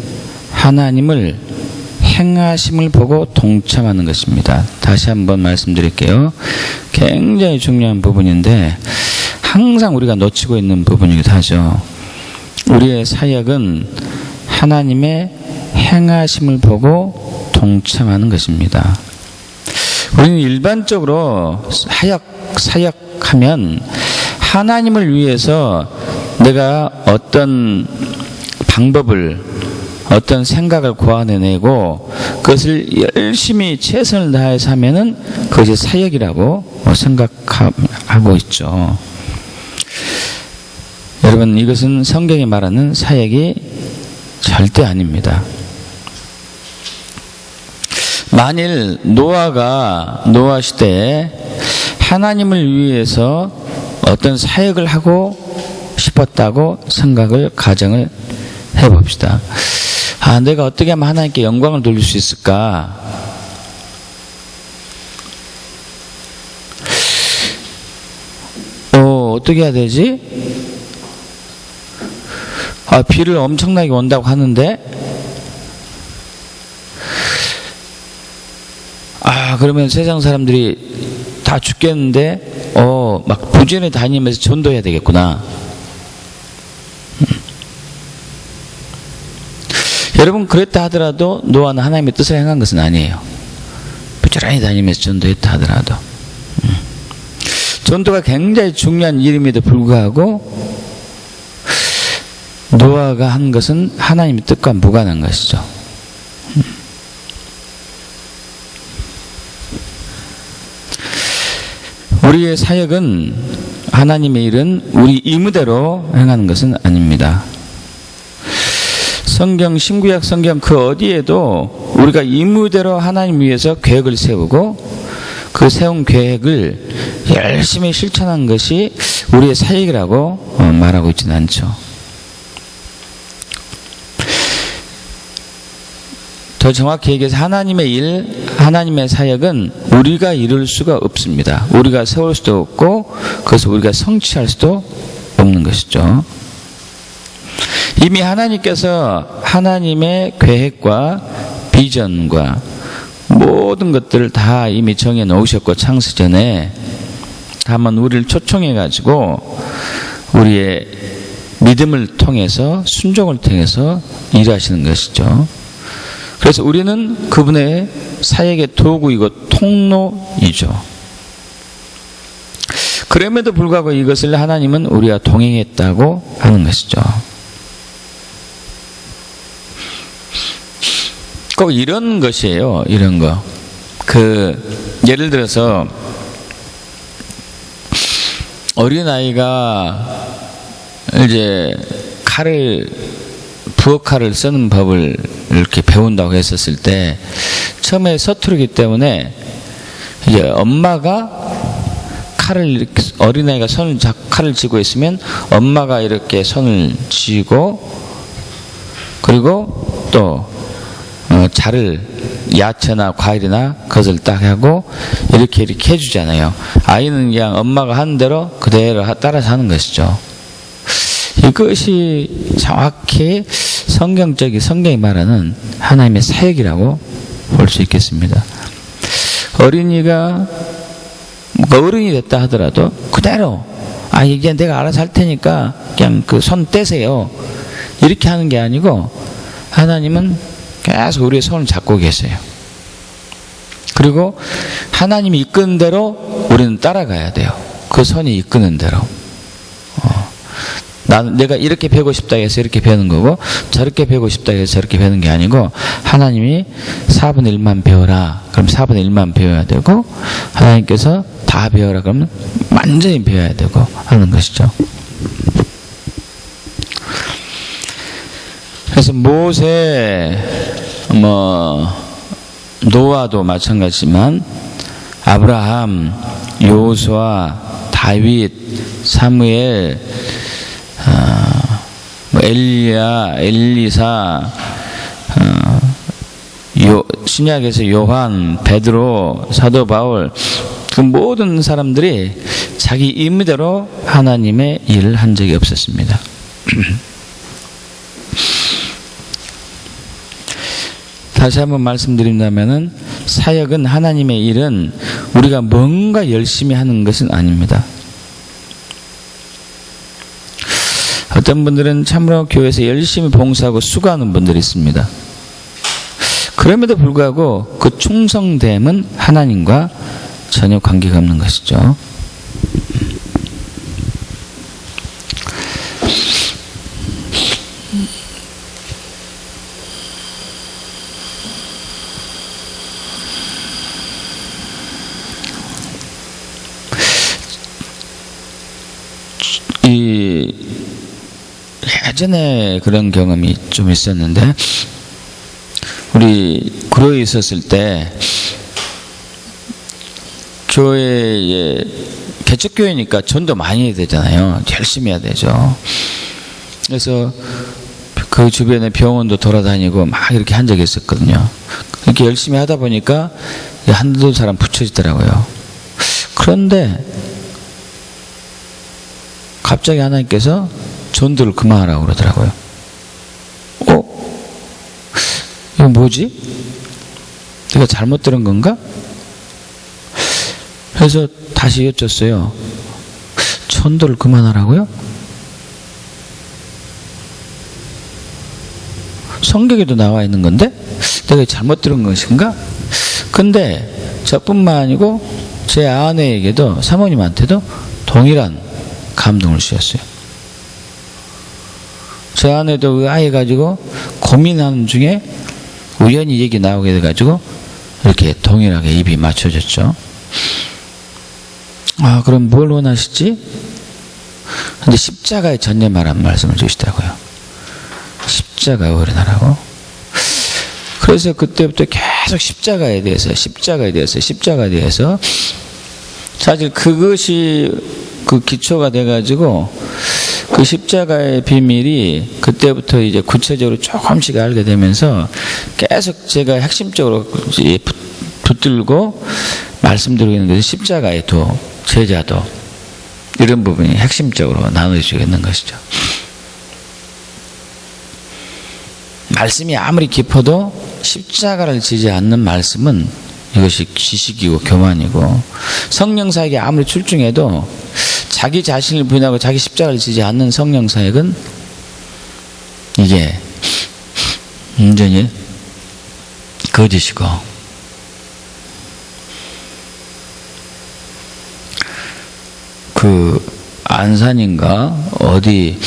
하나님을 행하심을 보고 동참하는 것입니다. 다시 한번 말씀드릴게요. 굉장히 중요한 부분인데 항상 우리가 놓치고 있는 부분이기도 하죠. 우리의 사역은 하나님의 행하심을 보고 동참하는 것입니다. 우리는 일반적으로 사역하면 하나님을 위해서 내가 어떤 방법을, 어떤 생각을 고안해내고 그것을 열심히 최선을 다해서 하면은 그것이 사역이라고 생각하고 있죠. 여러분, 이것은 성경이 말하는 사역이 절대 아닙니다. 만일 노아 시대에 하나님을 위해서 어떤 사역을 하고 싶었다고 가정을 해봅시다. 내가 어떻게 하면 하나님께 영광을 돌릴 수 있을까? 어떻게 해야 되지? 비를 엄청나게 온다고 하는데, 그러면 세상 사람들이 다 죽겠는데, 막 부지런히 다니면서 전도해야 되겠구나. 여러분, 그랬다 하더라도 노아는 하나님의 뜻을 행한 것은 아니에요. 부지런히 다니면서 전도했다 하더라도. 전도가 굉장히 중요한 일임에도 불구하고 노아가 한 것은 하나님의 뜻과 무관한 것이죠. 우리의 사역은, 하나님의 일은 우리 의무대로 행하는 것은 아닙니다. 성경, 신구약 성경 그 어디에도 우리가 의무대로 하나님 위해서 계획을 세우고 그 세운 계획을 열심히 실천한 것이 우리의 사역이라고 말하고 있지는 않죠. 더 정확히 얘기해서 하나님의 일, 하나님의 사역은 우리가 이룰 수가 없습니다. 우리가 세울 수도 없고 그것을 우리가 성취할 수도 없는 것이죠. 이미 하나님께서 하나님의 계획과 비전과 모든 것들을 다 이미 정해 놓으셨고 창세 전에 다만 우리를 초청해 가지고 우리의 믿음을 통해서 순종을 통해서 일하시는 것이죠. 그래서 우리는 그분의 사역의 도구이고 통로이죠. 그럼에도 불구하고 이것을 하나님은 우리와 동행했다고 하는 것이죠. 꼭 이런 것이에요. 이런 거. 예를 들어서 어린아이가 이제 부엌칼을 쓰는 법을 이렇게 배운다고 했었을 때 처음에 서투르기 때문에 이제 엄마가 어린아이가 칼을 쥐고 있으면 엄마가 이렇게 손을 쥐고 그리고 또 야채나 과일이나 그것을 딱 하고 이렇게 해주잖아요. 아이는 그냥 엄마가 하는 대로 그대로 따라서 하는 것이죠. 이것이 정확히 성경이 말하는 하나님의 사역이라고 볼 수 있겠습니다. 어린이가 어른이 됐다 하더라도 그대로 이제 내가 알아서 할 테니까 그냥 그 손 떼세요. 이렇게 하는 게 아니고 하나님은 계속 우리의 손을 잡고 계세요. 그리고 하나님이 이끄는 대로 우리는 따라가야 돼요. 그 손이 이끄는 대로. 내가 이렇게 배우고 싶다 해서 이렇게 배우는 거고 저렇게 배우고 싶다 해서 저렇게 배우는 게 아니고 하나님이 4분의 1만 배워라. 그럼 4분의 1만 배워야 되고 하나님께서 다 배워라. 그러면 완전히 배워야 되고 하는 것이죠. 그래서 모세, 노아도 마찬가지지만 아브라함, 여호수아, 다윗, 사무엘, 엘리야, 엘리사, 신약에서 요한, 베드로, 사도 바울, 그 모든 사람들이 자기 임의대로 하나님의 일을 한 적이 없었습니다. 다시 한번 말씀드린다면은 사역은 하나님의 일은 우리가 뭔가 열심히 하는 것은 아닙니다. 어떤 분들은 참으로 교회에서 열심히 봉사하고 수고하는 분들이 있습니다. 그럼에도 불구하고 그 충성됨은 하나님과 전혀 관계가 없는 것이죠. 예전에 그런 경험이 좀 있었는데 우리 구로에 있었을 때 교회에 개척교회니까 전도 많이 해야 되잖아요. 열심히 해야 되죠. 그래서 그 주변에 병원도 돌아다니고 막 이렇게 한 적이 있었거든요. 이렇게 열심히 하다 보니까 한두 사람 붙여지더라고요. 그런데 갑자기 하나님께서 전도를 그만하라고 그러더라고요. 이거 뭐지? 내가 잘못 들은 건가? 그래서 다시 여쭸어요. 전도를 그만하라고요? 성경에도 나와 있는 건데 내가 잘못 들은 것인가? 근데 저뿐만 아니고 제 아내에게도 사모님한테도 동일한 감동을 주셨어요. 제 아내도 그 아이 가지고 고민하는 중에 우연히 얘기 나오게 돼가지고 이렇게 동일하게 입이 맞춰졌죠. 그럼 뭘 원하시지? 근데 십자가에 전념하라는 말씀을 주시더라고요. 십자가에 올인하라고. 그래서 그때부터 계속 십자가에 대해서 사실 그것이 그 기초가 돼가지고 그 십자가의 비밀이 그때부터 이제 구체적으로 조금씩 알게 되면서 계속 제가 핵심적으로 붙들고 말씀드리고 있는 것은 십자가의 도, 제자도 이런 부분이 핵심적으로 나눠지고 있는 것이죠. 말씀이 아무리 깊어도 십자가를 지지 않는 말씀은 이것이 지식이고 교만이고, 성령사역에 아무리 출중해도 자기 자신을 부인하고 자기 십자가를 지지 않는 성령사역은 이게 완전히 거짓이고, 그 안산인가 어디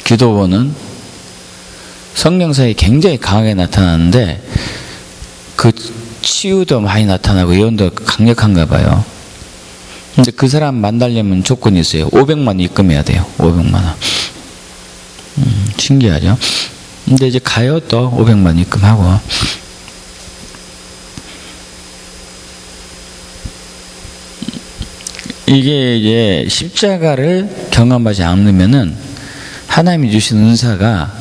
기도원은 성령사역이 굉장히 강하게 나타나는데 그 치유도 많이 나타나고 예언도 강력한가 봐요. 근데 그 사람 만나려면 조건이 있어요. 500만 입금해야 돼요. 500만 원. 신기하죠? 근데 이제 가요. 또 500만 입금하고. 이게 이제 십자가를 경험하지 않으면은 하나님이 주신 은사가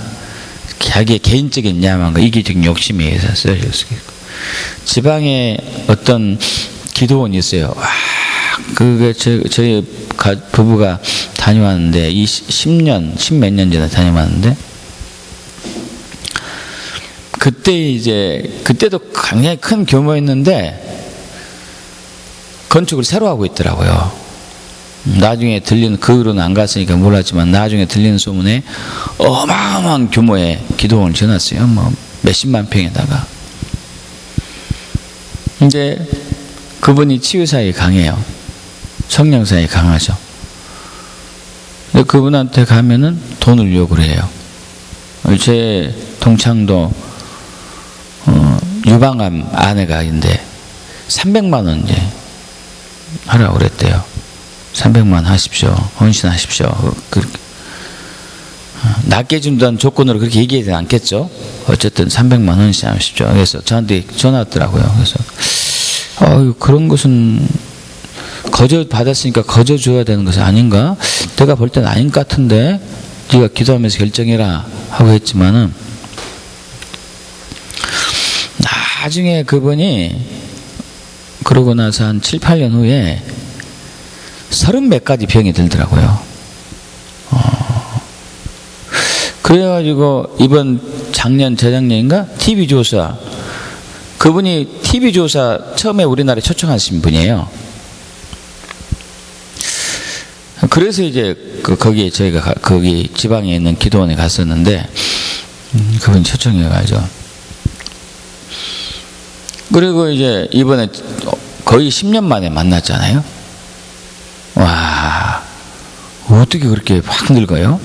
자기의 개인적인 야망과 이기적인 욕심에 의해서 쓰여질 수 있고. 지방에 어떤 기도원이 있어요. 와, 그게 저희 부부가 다녀왔는데, 10년, 10몇 년 전에 다녀왔는데, 그때도 굉장히 큰 규모였는데, 건축을 새로 하고 있더라고요. 나중에 들리는, 그 후로는 안 갔으니까 몰랐지만, 나중에 들리는 소문에 어마어마한 규모의 기도원을 지어놨어요. 뭐, 몇십만 평에다가. 근데 그분이 치유사에 강해요. 성령사에 강하죠. 근데 그분한테 가면은 돈을 요구를 해요. 제 동창도 유방암 아내가 있는데 300만 원 이제 하라고 그랬대요. 300만 하십시오. 헌신하십시오. 그렇게 낮게 준다는 조건으로 그렇게 얘기하지 않겠죠. 어쨌든 300만 헌신하십시오. 그래서 저한테 전화 왔더라고요. 그래서 그런 것은 거저 받았으니까 거저 줘야 되는 것이 아닌가? 내가 볼 때는 아닌 것 같은데 네가 기도하면서 결정해라 하고 했지만은, 나중에 그분이 그러고 나서 한 7, 8년 후에 30몇 가지 병이 들더라고요. 그래가지고 이번 작년, 재작년인가? TV조사. 그분이 TV조사 처음에 우리나라에 초청하신 분이에요. 그래서 이제 거기에 저희가 거기 지방에 있는 기도원에 갔었는데, 그분이 초청해가지고. 그리고 이제 이번에 거의 10년 만에 만났잖아요. 와, 어떻게 그렇게 확 늙어요?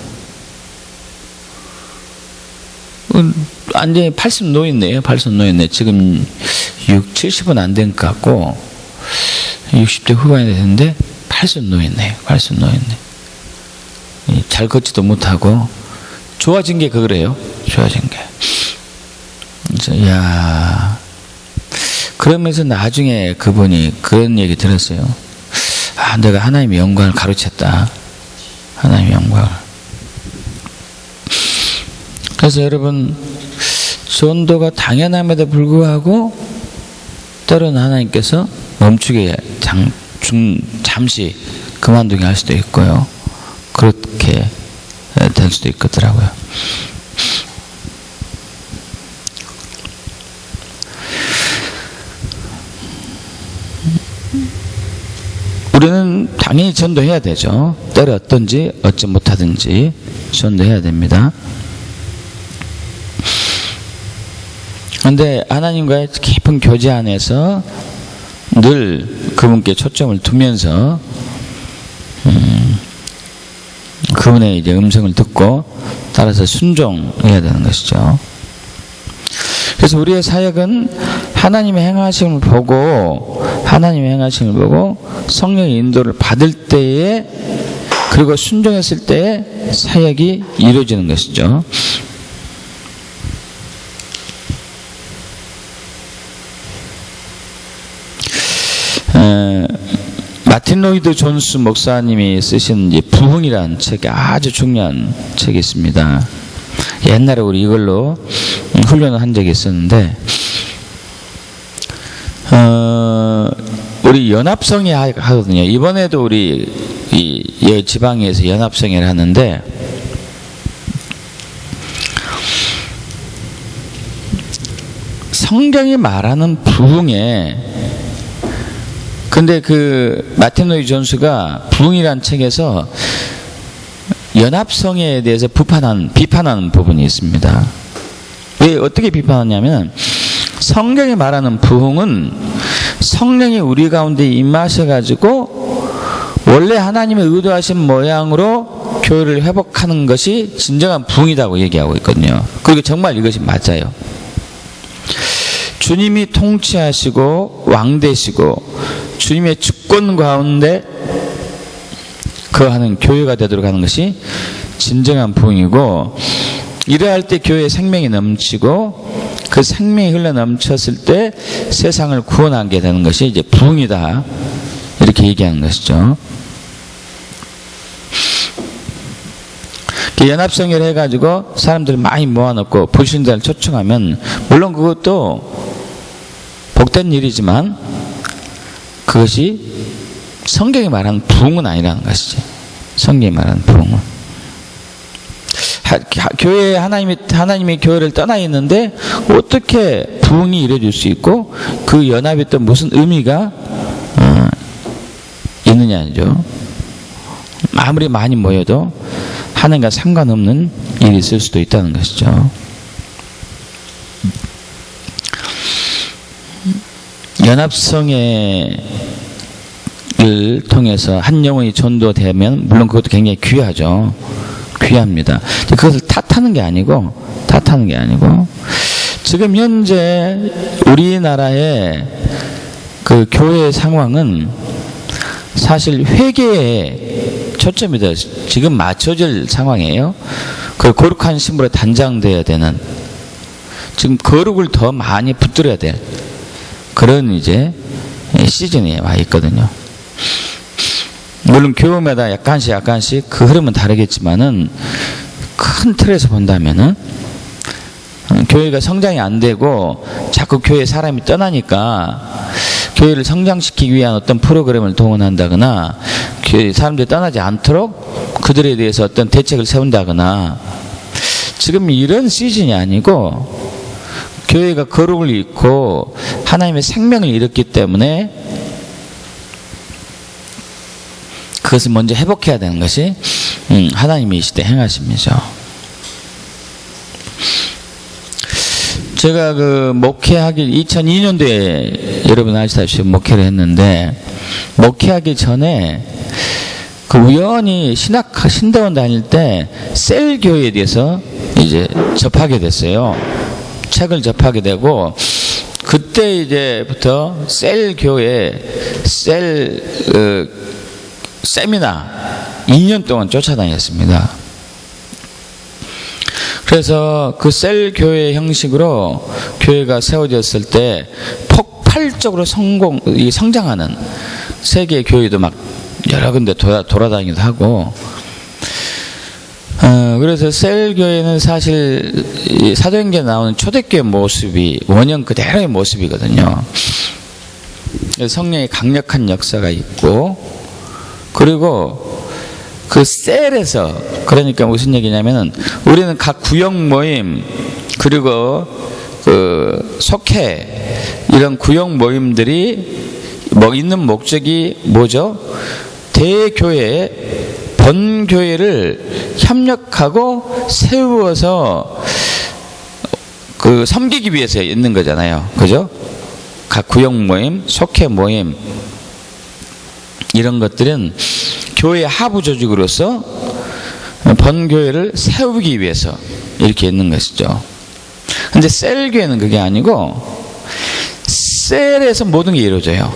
완전히 80 노인네요. 80 노인네. 지금 70은 안 된 것 같고 60대 후반이 됐는데 80 노인네요. 80 노인네. 잘 걷지도 못하고 좋아진 게 그거래요. 좋아진 게. 그래서 야, 그러면서 나중에 그분이 그런 얘기 들었어요. 내가 하나님의 영광을 가로챘다. 하나님의 영광을. 그래서 여러분, 전도가 당연함에도 불구하고 때로는 하나님께서 멈추게 잠시 그만두게 할 수도 있고요. 그렇게 될 수도 있겠더라고요. 우리는 당연히 전도해야 되죠. 때로 어떤지 어찌 못하든지 전도해야 됩니다. 그런데 하나님과의 깊은 교제 안에서 늘 그분께 초점을 두면서 그분의 이제 음성을 듣고 따라서 순종해야 되는 것이죠. 그래서 우리의 사역은 하나님의 행하심을 보고 성령의 인도를 받을 때에, 그리고 순종했을 때에 사역이 이루어지는 것이죠. 마틴 로이드 존스 목사님이 쓰신 이제 부흥이라는 책이 아주 중요한 책이 있습니다. 옛날에 우리 이걸로 훈련을 한 적이 있었는데, 우리 연합성회 하거든요. 이번에도 우리 이 지방에서 연합성회를 하는데, 성경이 말하는 부흥에, 근데 그 마틴 로이드 존스가 부흥이라는 책에서 연합성에 대해서 비판하는 부분이 있습니다. 왜 어떻게 비판하냐면, 성경이 말하는 부흥은 성령이 우리 가운데 임하셔가지고 원래 하나님의 의도하신 모양으로 교회를 회복하는 것이 진정한 부흥이라고 얘기하고 있거든요. 그리고 정말 이것이 맞아요. 주님이 통치하시고 왕되시고 주님의 주권 가운데 거하는 교회가 되도록 하는 것이 진정한 부흥이고, 이러할 때 교회에 생명이 넘치고 그 생명이 흘러 넘쳤을 때 세상을 구원하게 되는 것이 이제 부흥이다, 이렇게 얘기하는 것이죠. 연합성회를 해가지고 사람들을 많이 모아놓고 불신자를 초청하면 물론 그것도 복된 일이지만 그것이 성경이 말하는 부흥은 아니라는 것이지. 성경이 말하는 부흥은 교회에 하나님이 교회를 떠나 있는데 어떻게 부흥이 이루어질 수 있고 그 연합이 또 무슨 의미가 있느냐죠. 아무리 많이 모여도 하나님과 상관없는 일이 있을 수도 있다는 것이죠. 연합성회를 통해서 한 영혼이 전도되면 물론 그것도 굉장히 귀하죠. 귀합니다. 그것을 탓하는 게 아니고 지금 현재 우리나라의 그 교회의 상황은 사실 회개에 초점이 더 지금 맞춰질 상황이에요. 그 거룩한 신분에 단장되어야 되는, 지금 거룩을 더 많이 붙들어야 될 그런 이제 시즌에 와 있거든요. 물론 교회마다 약간씩 그 흐름은 다르겠지만은 큰 틀에서 본다면은 교회가 성장이 안 되고 자꾸 교회에 사람이 떠나니까 교회를 성장시키기 위한 어떤 프로그램을 동원한다거나 교회 사람들이 떠나지 않도록 그들에 대해서 어떤 대책을 세운다거나, 지금 이런 시즌이 아니고 교회가 거룩을 잃고 하나님의 생명을 잃었기 때문에 그것을 먼저 회복해야 되는 것이 하나님이 이 시대 행하심이죠. 제가 그 목회하기 2002년도에 여러분 아시다시피 목회를 했는데, 목회하기 전에 그 우연히 신대원 다닐 때 셀 교회에 대해서 이제 접하게 됐어요. 책을 접하게 되고, 그때 이제부터 셀 교회 세미나 2년 동안 쫓아다녔습니다. 그래서 그 셀 교회 형식으로 교회가 세워졌을 때 폭발적으로 성장하는 세계 교회도 막 여러 군데 돌아다니기도 하고, 그래서 셀 교회는 사실 사도행전에 나오는 초대교회 모습이 원형 그대로의 모습이거든요. 성령의 강력한 역사가 있고, 그리고 그 셀에서, 그러니까 무슨 얘기냐면은 우리는 각 구역 모임 그리고 그 속회 이런 구역 모임들이 뭐 있는 목적이 뭐죠? 대교회 본교회를 협력하고 세워서 그 섬기기 위해서 있는 거잖아요. 그죠? 각 구역 모임, 속회 모임 이런 것들은 교회 하부 조직으로서 본교회를 세우기 위해서 이렇게 있는 것이죠. 근데 셀교회는 그게 아니고 셀에서 모든 게 이루어져요.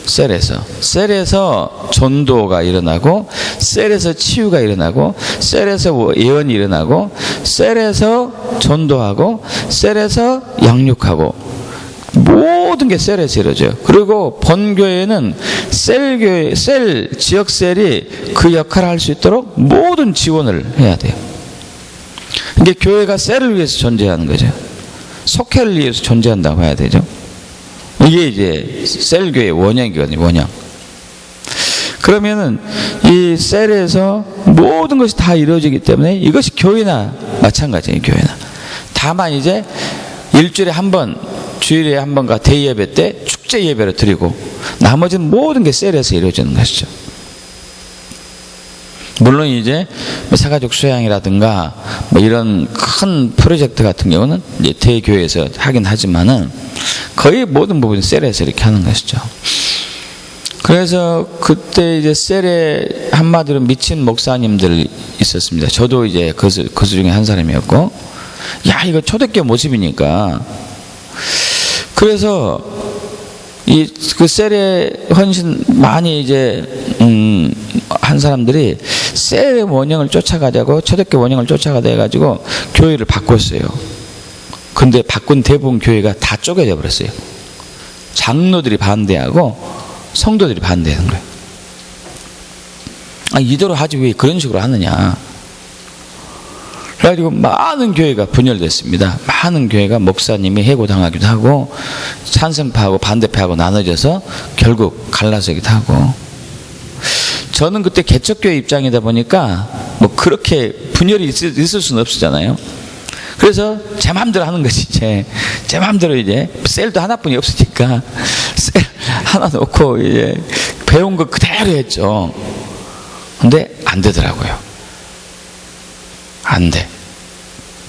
셀에서 전도가 일어나고, 셀에서 치유가 일어나고, 셀에서 예언이 일어나고, 셀에서 전도하고, 셀에서 양육하고, 모든 게 셀에서 이루어져요. 그리고 본교회는 셀교회, 지역 셀이 그 역할을 할 수 있도록 모든 지원을 해야 돼요. 이게 교회가 셀을 위해서 존재하는 거죠. 속회를 위해서 존재한다고 해야 되죠. 이게 이제 셀교회의 원형이거든요, 원형. 그러면은 이 셀에서 모든 것이 다 이루어지기 때문에 이것이 교회나 마찬가지예요, 교회나. 다만 이제 일주일에 한 번 주일에 한 번가 대예배 때 축제 예배를 드리고 나머지는 모든 게 셀에서 이루어지는 것이죠. 물론 이제 사가족 수양이라든가 뭐 이런 큰 프로젝트 같은 경우는 이제 대교회에서 하긴 하지만은 거의 모든 부분이 셀에서 이렇게 하는 것이죠. 그래서 그때 이제 셀에 한마디로 미친 목사님들 있었습니다. 저도 이제 그 중에 한 사람이었고, 야, 이거 초대교회 모습이니까. 그래서 그 셀에 헌신 많이 이제 한 사람들이 셀의 원형을 쫓아가자고, 초대교회 원형을 쫓아가자 해가지고 교회를 바꿨어요. 근데 바꾼 대부분 교회가 다 쪼개져 버렸어요. 장로들이 반대하고 성도들이 반대하는 거예요. 아, 이대로 하지 왜 그런 식으로 하느냐. 그래가지고 많은 교회가 분열됐습니다. 많은 교회가 목사님이 해고당하기도 하고 찬성파하고 반대파하고 나눠져서 결국 갈라서기도 하고. 저는 그때 개척교회 입장이다 보니까 뭐 그렇게 분열이 있을 수는 없었잖아요. 그래서 제 마음대로 하는 거지. 제 마음대로 이제 셀도 하나뿐이 없으니까 셀 하나 놓고 이제 배운 거 그대로 했죠. 근데 안 되더라고요. 안 돼.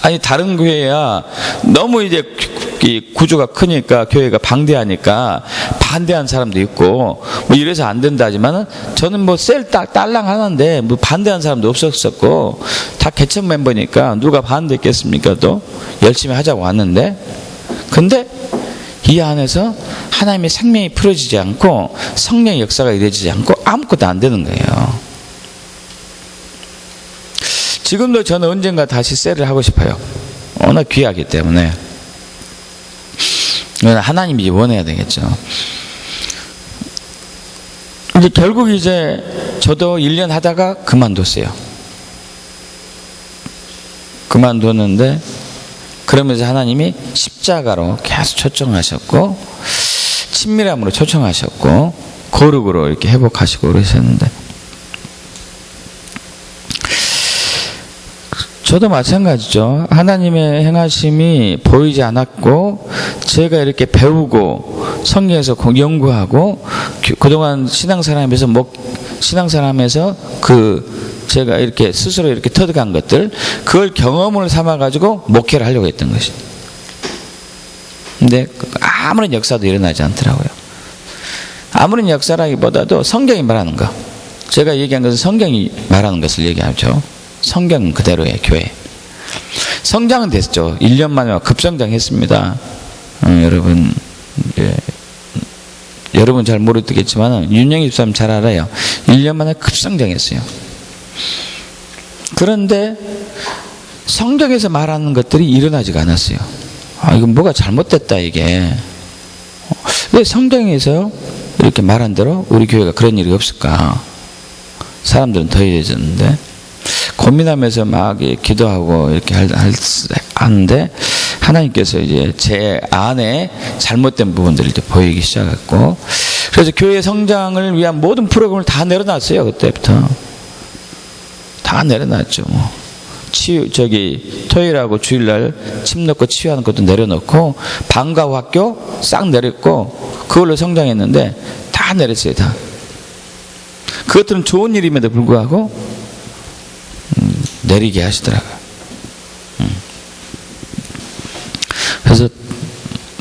아니 다른 교회야 너무 이제 이 구조가 크니까 교회가 방대하니까 반대한 사람도 있고 뭐 이래서 안 된다 하지만은 저는 뭐 셀 딸랑 하나인데 뭐 반대한 사람도 없었었고 다 개척 멤버니까 누가 반대했겠습니까? 또 열심히 하자고 왔는데, 근데 이 안에서 하나님의 생명이 풀어지지 않고 성령의 역사가 이루어지지 않고 아무것도 안 되는 거예요. 지금도 저는 언젠가 다시 셀을 하고 싶어요. 워낙 귀하기 때문에. 하나님이 원해야 되겠죠. 이제 결국 이제 저도 1년 하다가 그만뒀어요. 그만뒀는데 그러면서 하나님이 십자가로 계속 초청하셨고 친밀함으로 초청하셨고 거룩으로 이렇게 회복하시고 그러셨는데, 저도 마찬가지죠. 하나님의 행하심이 보이지 않았고 제가 이렇게 배우고 성경에서 연구하고 그동안 신앙생활하면서 제가 이렇게 스스로 이렇게 터득한 것들, 그걸 경험을 삼아가지고 목회를 하려고 했던 것이. 근데 아무런 역사도 일어나지 않더라고요. 아무런 역사라기보다도 성경이 말하는 거. 제가 얘기한 것은 성경이 말하는 것을 얘기하죠. 성경 그대로의 교회. 성장은 됐죠. 1년 만에 급성장했습니다. 여러분, 여러분 잘 모르겠지만 윤영희 집사님 잘 알아요. 1년 만에 급성장했어요. 그런데 성경에서 말하는 것들이 일어나지가 않았어요. 아, 이건 뭐가 잘못됐다 이게. 왜 성경에서 이렇게 말한 대로 우리 교회가 그런 일이 없을까? 사람들은 더해졌는데. 고민하면서 막 기도하고 이렇게 하는데 하나님께서 이제 제 안에 잘못된 부분들이 보이기 시작했고, 그래서 교회 성장을 위한 모든 프로그램을 다 내려놨어요. 그때부터 다 내려놨죠. 뭐 토요일하고 주일날 침 넣고 치유하는 것도 내려놓고 방과 후 학교 싹 내렸고 그걸로 성장했는데 다 내렸어요. 다. 그것들은 좋은 일임에도 불구하고 내리게 하시더라고요. 그래서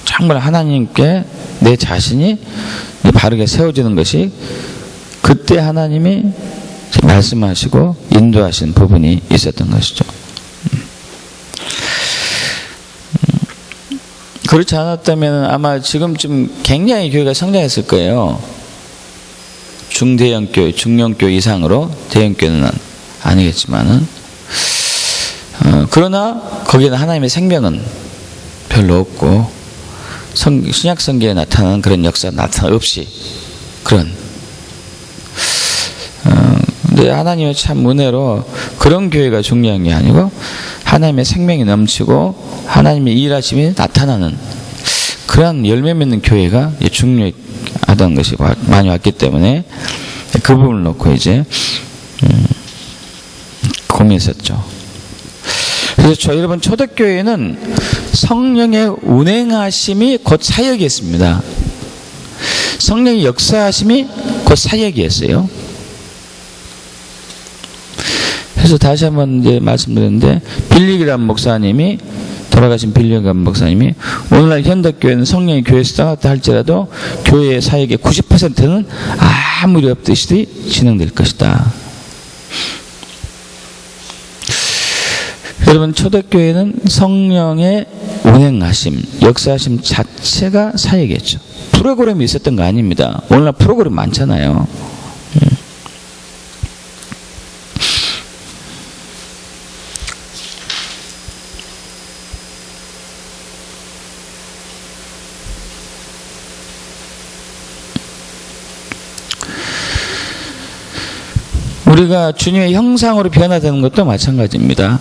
정말 하나님께 내 자신이 바르게 세워지는 것이 그때 하나님이 말씀하시고 인도하신 부분이 있었던 것이죠. 그렇지 않았다면 아마 지금쯤 굉장히 교회가 성장했을 거예요. 중대형교회, 중형교회 이상으로, 대형교회는 아니겠지만은, 그러나 거기에는 하나님의 생명은 별로 없고 신약 성경에 나타나는 그런 역사 나타나 없이 그런. 근데 하나님의 참 은혜로 그런 교회가 중요한 게 아니고 하나님의 생명이 넘치고 하나님의 일하심이 나타나는 그런 열매 맺는 교회가 중요하다는 것이 많이 왔기 때문에 그 부분을 놓고 이제 고민했었죠. 그래서 여러분 초대교회는 성령의 운행하심이 곧 사역이었습니다. 성령의 역사하심이 곧 사역이었어요. 그래서 다시 한번 이제 말씀드렸는데, 빌릭이라는 목사님이, 돌아가신 빌릭이라는 목사님이, 오늘날 현대교회는 성령이 교회에서 떠났다 할지라도 교회의 사역의 90%는 아무 일 없듯이 진행될 것이다. 여러분, 초대교회는 성령의 운행하심, 역사하심 자체가 사역이었죠. 프로그램이 있었던 거 아닙니다. 오늘날 프로그램 많잖아요. 우리가 주님의 형상으로 변화되는 것도 마찬가지입니다.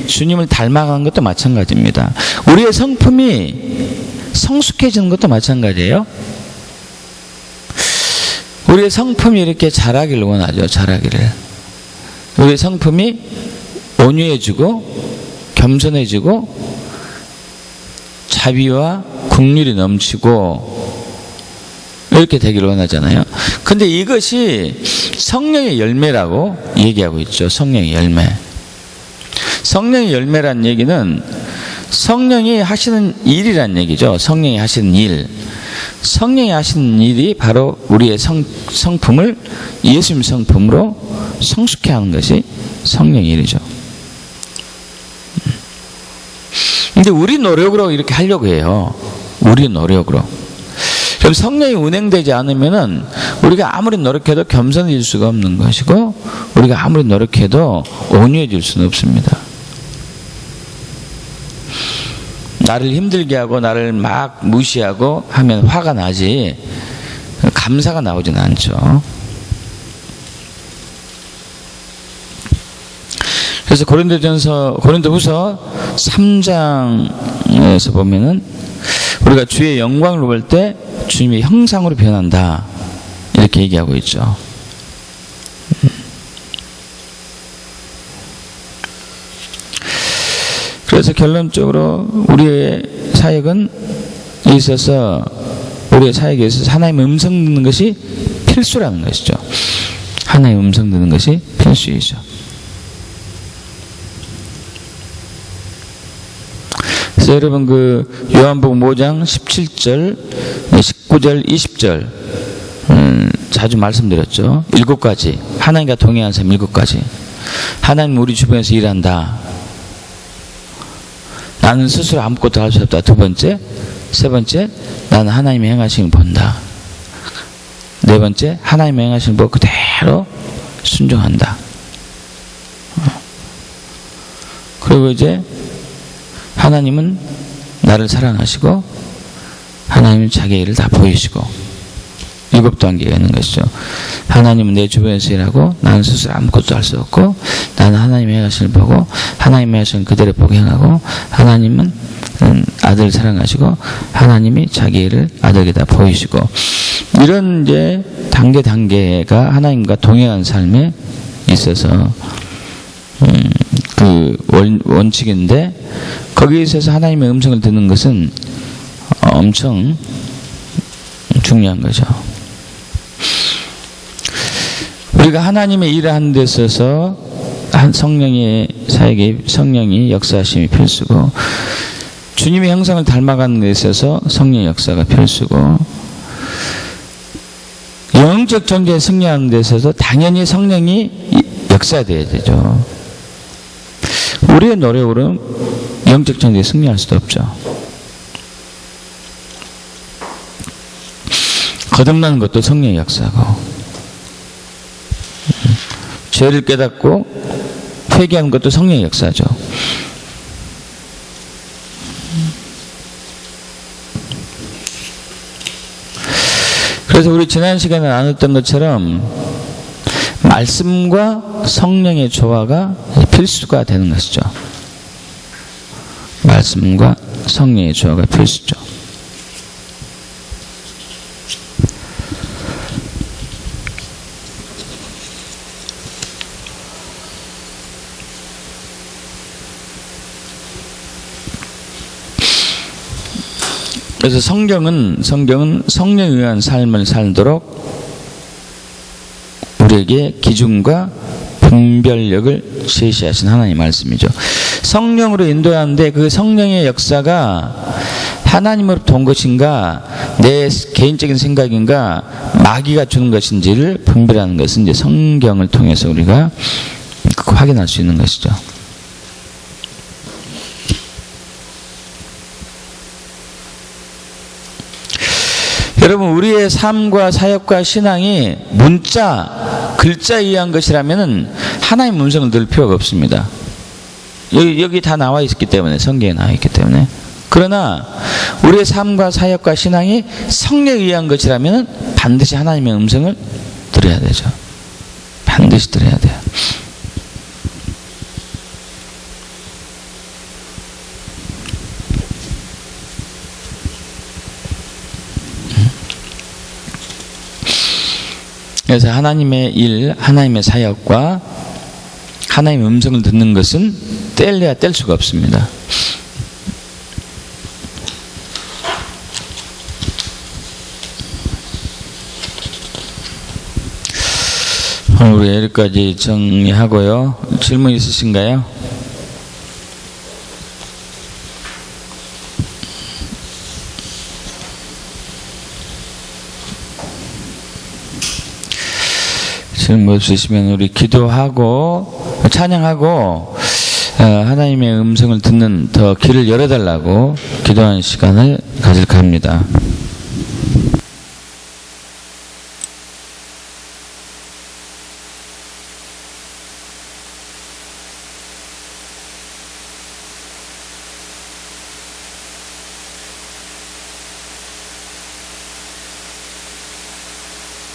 주님을 닮아가는 것도 마찬가지입니다. 우리의 성품이 성숙해지는 것도 마찬가지예요. 우리의 성품이 이렇게 자라기를 원하죠. 자라기를. 우리의 성품이 온유해지고 겸손해지고 자비와 긍휼이 넘치고 이렇게 되기를 원하잖아요. 근데 이것이 성령의 열매라고 얘기하고 있죠. 성령의 열매. 성령의 열매란 얘기는 성령이 하시는 일이란 얘기죠. 성령이 하시는 일. 성령이 하시는 일이 바로 우리의 성품을 예수님 성품으로 성숙해 하는 것이 성령의 일이죠. 근데 우리 노력으로 이렇게 하려고 해요. 우리 노력으로. 그럼 성령이 운행되지 않으면은 우리가 아무리 노력해도 겸손해질 수가 없는 것이고, 우리가 아무리 노력해도 온유해질 수는 없습니다. 나를 힘들게 하고 나를 막 무시하고 하면 화가 나지 감사가 나오진 않죠. 그래서 고린도후서 3장에서 보면은 우리가 주의 영광을 볼 때 주님의 형상으로 변한다, 이렇게 얘기하고 있죠. 그래서 결론적으로 우리의 사역은 있어서, 우리의 사역에 있어서 하나님의 음성 듣는 것이 필수라는 것이죠. 하나님의 음성 듣는 것이 필수이죠. 그래서 여러분 요한복음 5장 17절, 19절, 20절 자주 말씀드렸죠. 7가지. 하나님과 동행하는 사람 7가지. 하나님 우리 주변에서 일한다. 나는 스스로 아무것도 할 수 없다. 2번째. 3번째, 나는 하나님의 행하심을 본다. 4번째, 하나님의 행하심을 보고 그대로 순종한다. 그리고 이제 하나님은 나를 사랑하시고 하나님은 자기 일을 다 보이시고, 7단계가 있는 것이죠. 하나님은 내 주변에서 일하고 나는 스스로 아무것도 할 수 없고, 나는 하나님의 행하심을 보고 하나님의 행하심을 그대로 보게 행하고, 하나님은 아들을 사랑하시고 하나님이 자기 일을 아들에게 다 보이시고, 이런 이제 단계가 하나님과 동행하는 삶에 있어서 원칙인데, 거기에 있어서 하나님의 음성을 듣는 것은 엄청 중요한 거죠. 우리가 하나님의 일을 하는 데 있어서 성령의 사역에 성령이 역사하심이 필수고, 주님의 형상을 닮아가는 데 있어서 성령의 역사가 필수고, 영적 존재에 승리하는 데 있어서 당연히 성령이 역사되어야 되죠. 우리의 노력으로 영적 존재에 승리할 수도 없죠. 거듭나는 것도 성령의 역사고, 죄를 깨닫고 회개하는 것도 성령의 역사죠. 그래서 우리 지난 시간에 나눴던 것처럼 말씀과 성령의 조화가 필수가 되는 것이죠. 말씀과 성령의 조화가 필수죠. 그래서 성경은 성령에 의한 삶을 살도록 우리에게 기준과 분별력을 제시하신 하나님의 말씀이죠. 성령으로 인도하는데 그 성령의 역사가 하나님으로부터 온 것인가 내 개인적인 생각인가 마귀가 주는 것인지를 분별하는 것은 이제 성경을 통해서 우리가 확인할 수 있는 것이죠. 여러분, 우리의 삶과 사역과 신앙이 문자, 글자에 의한 것이라면 하나님의 음성을 들을 필요가 없습니다. 여기 다 나와 있기 때문에, 성경에 나와 있기 때문에. 그러나 우리의 삶과 사역과 신앙이 성령에 의한 것이라면 반드시 하나님의 음성을 들어야 되죠. 반드시 들어야 돼요. 그래서 하나님의 일, 하나님의 사역과 하나님의 음성을 듣는 것은 뗄래야 뗄 수가 없습니다. 오늘 우리 여기까지 정리하고요. 질문 있으신가요? 질문 없으시면 우리 기도하고 찬양하고 하나님의 음성을 듣는 더 길을 열어달라고 기도하는 시간을 가질까 합니다.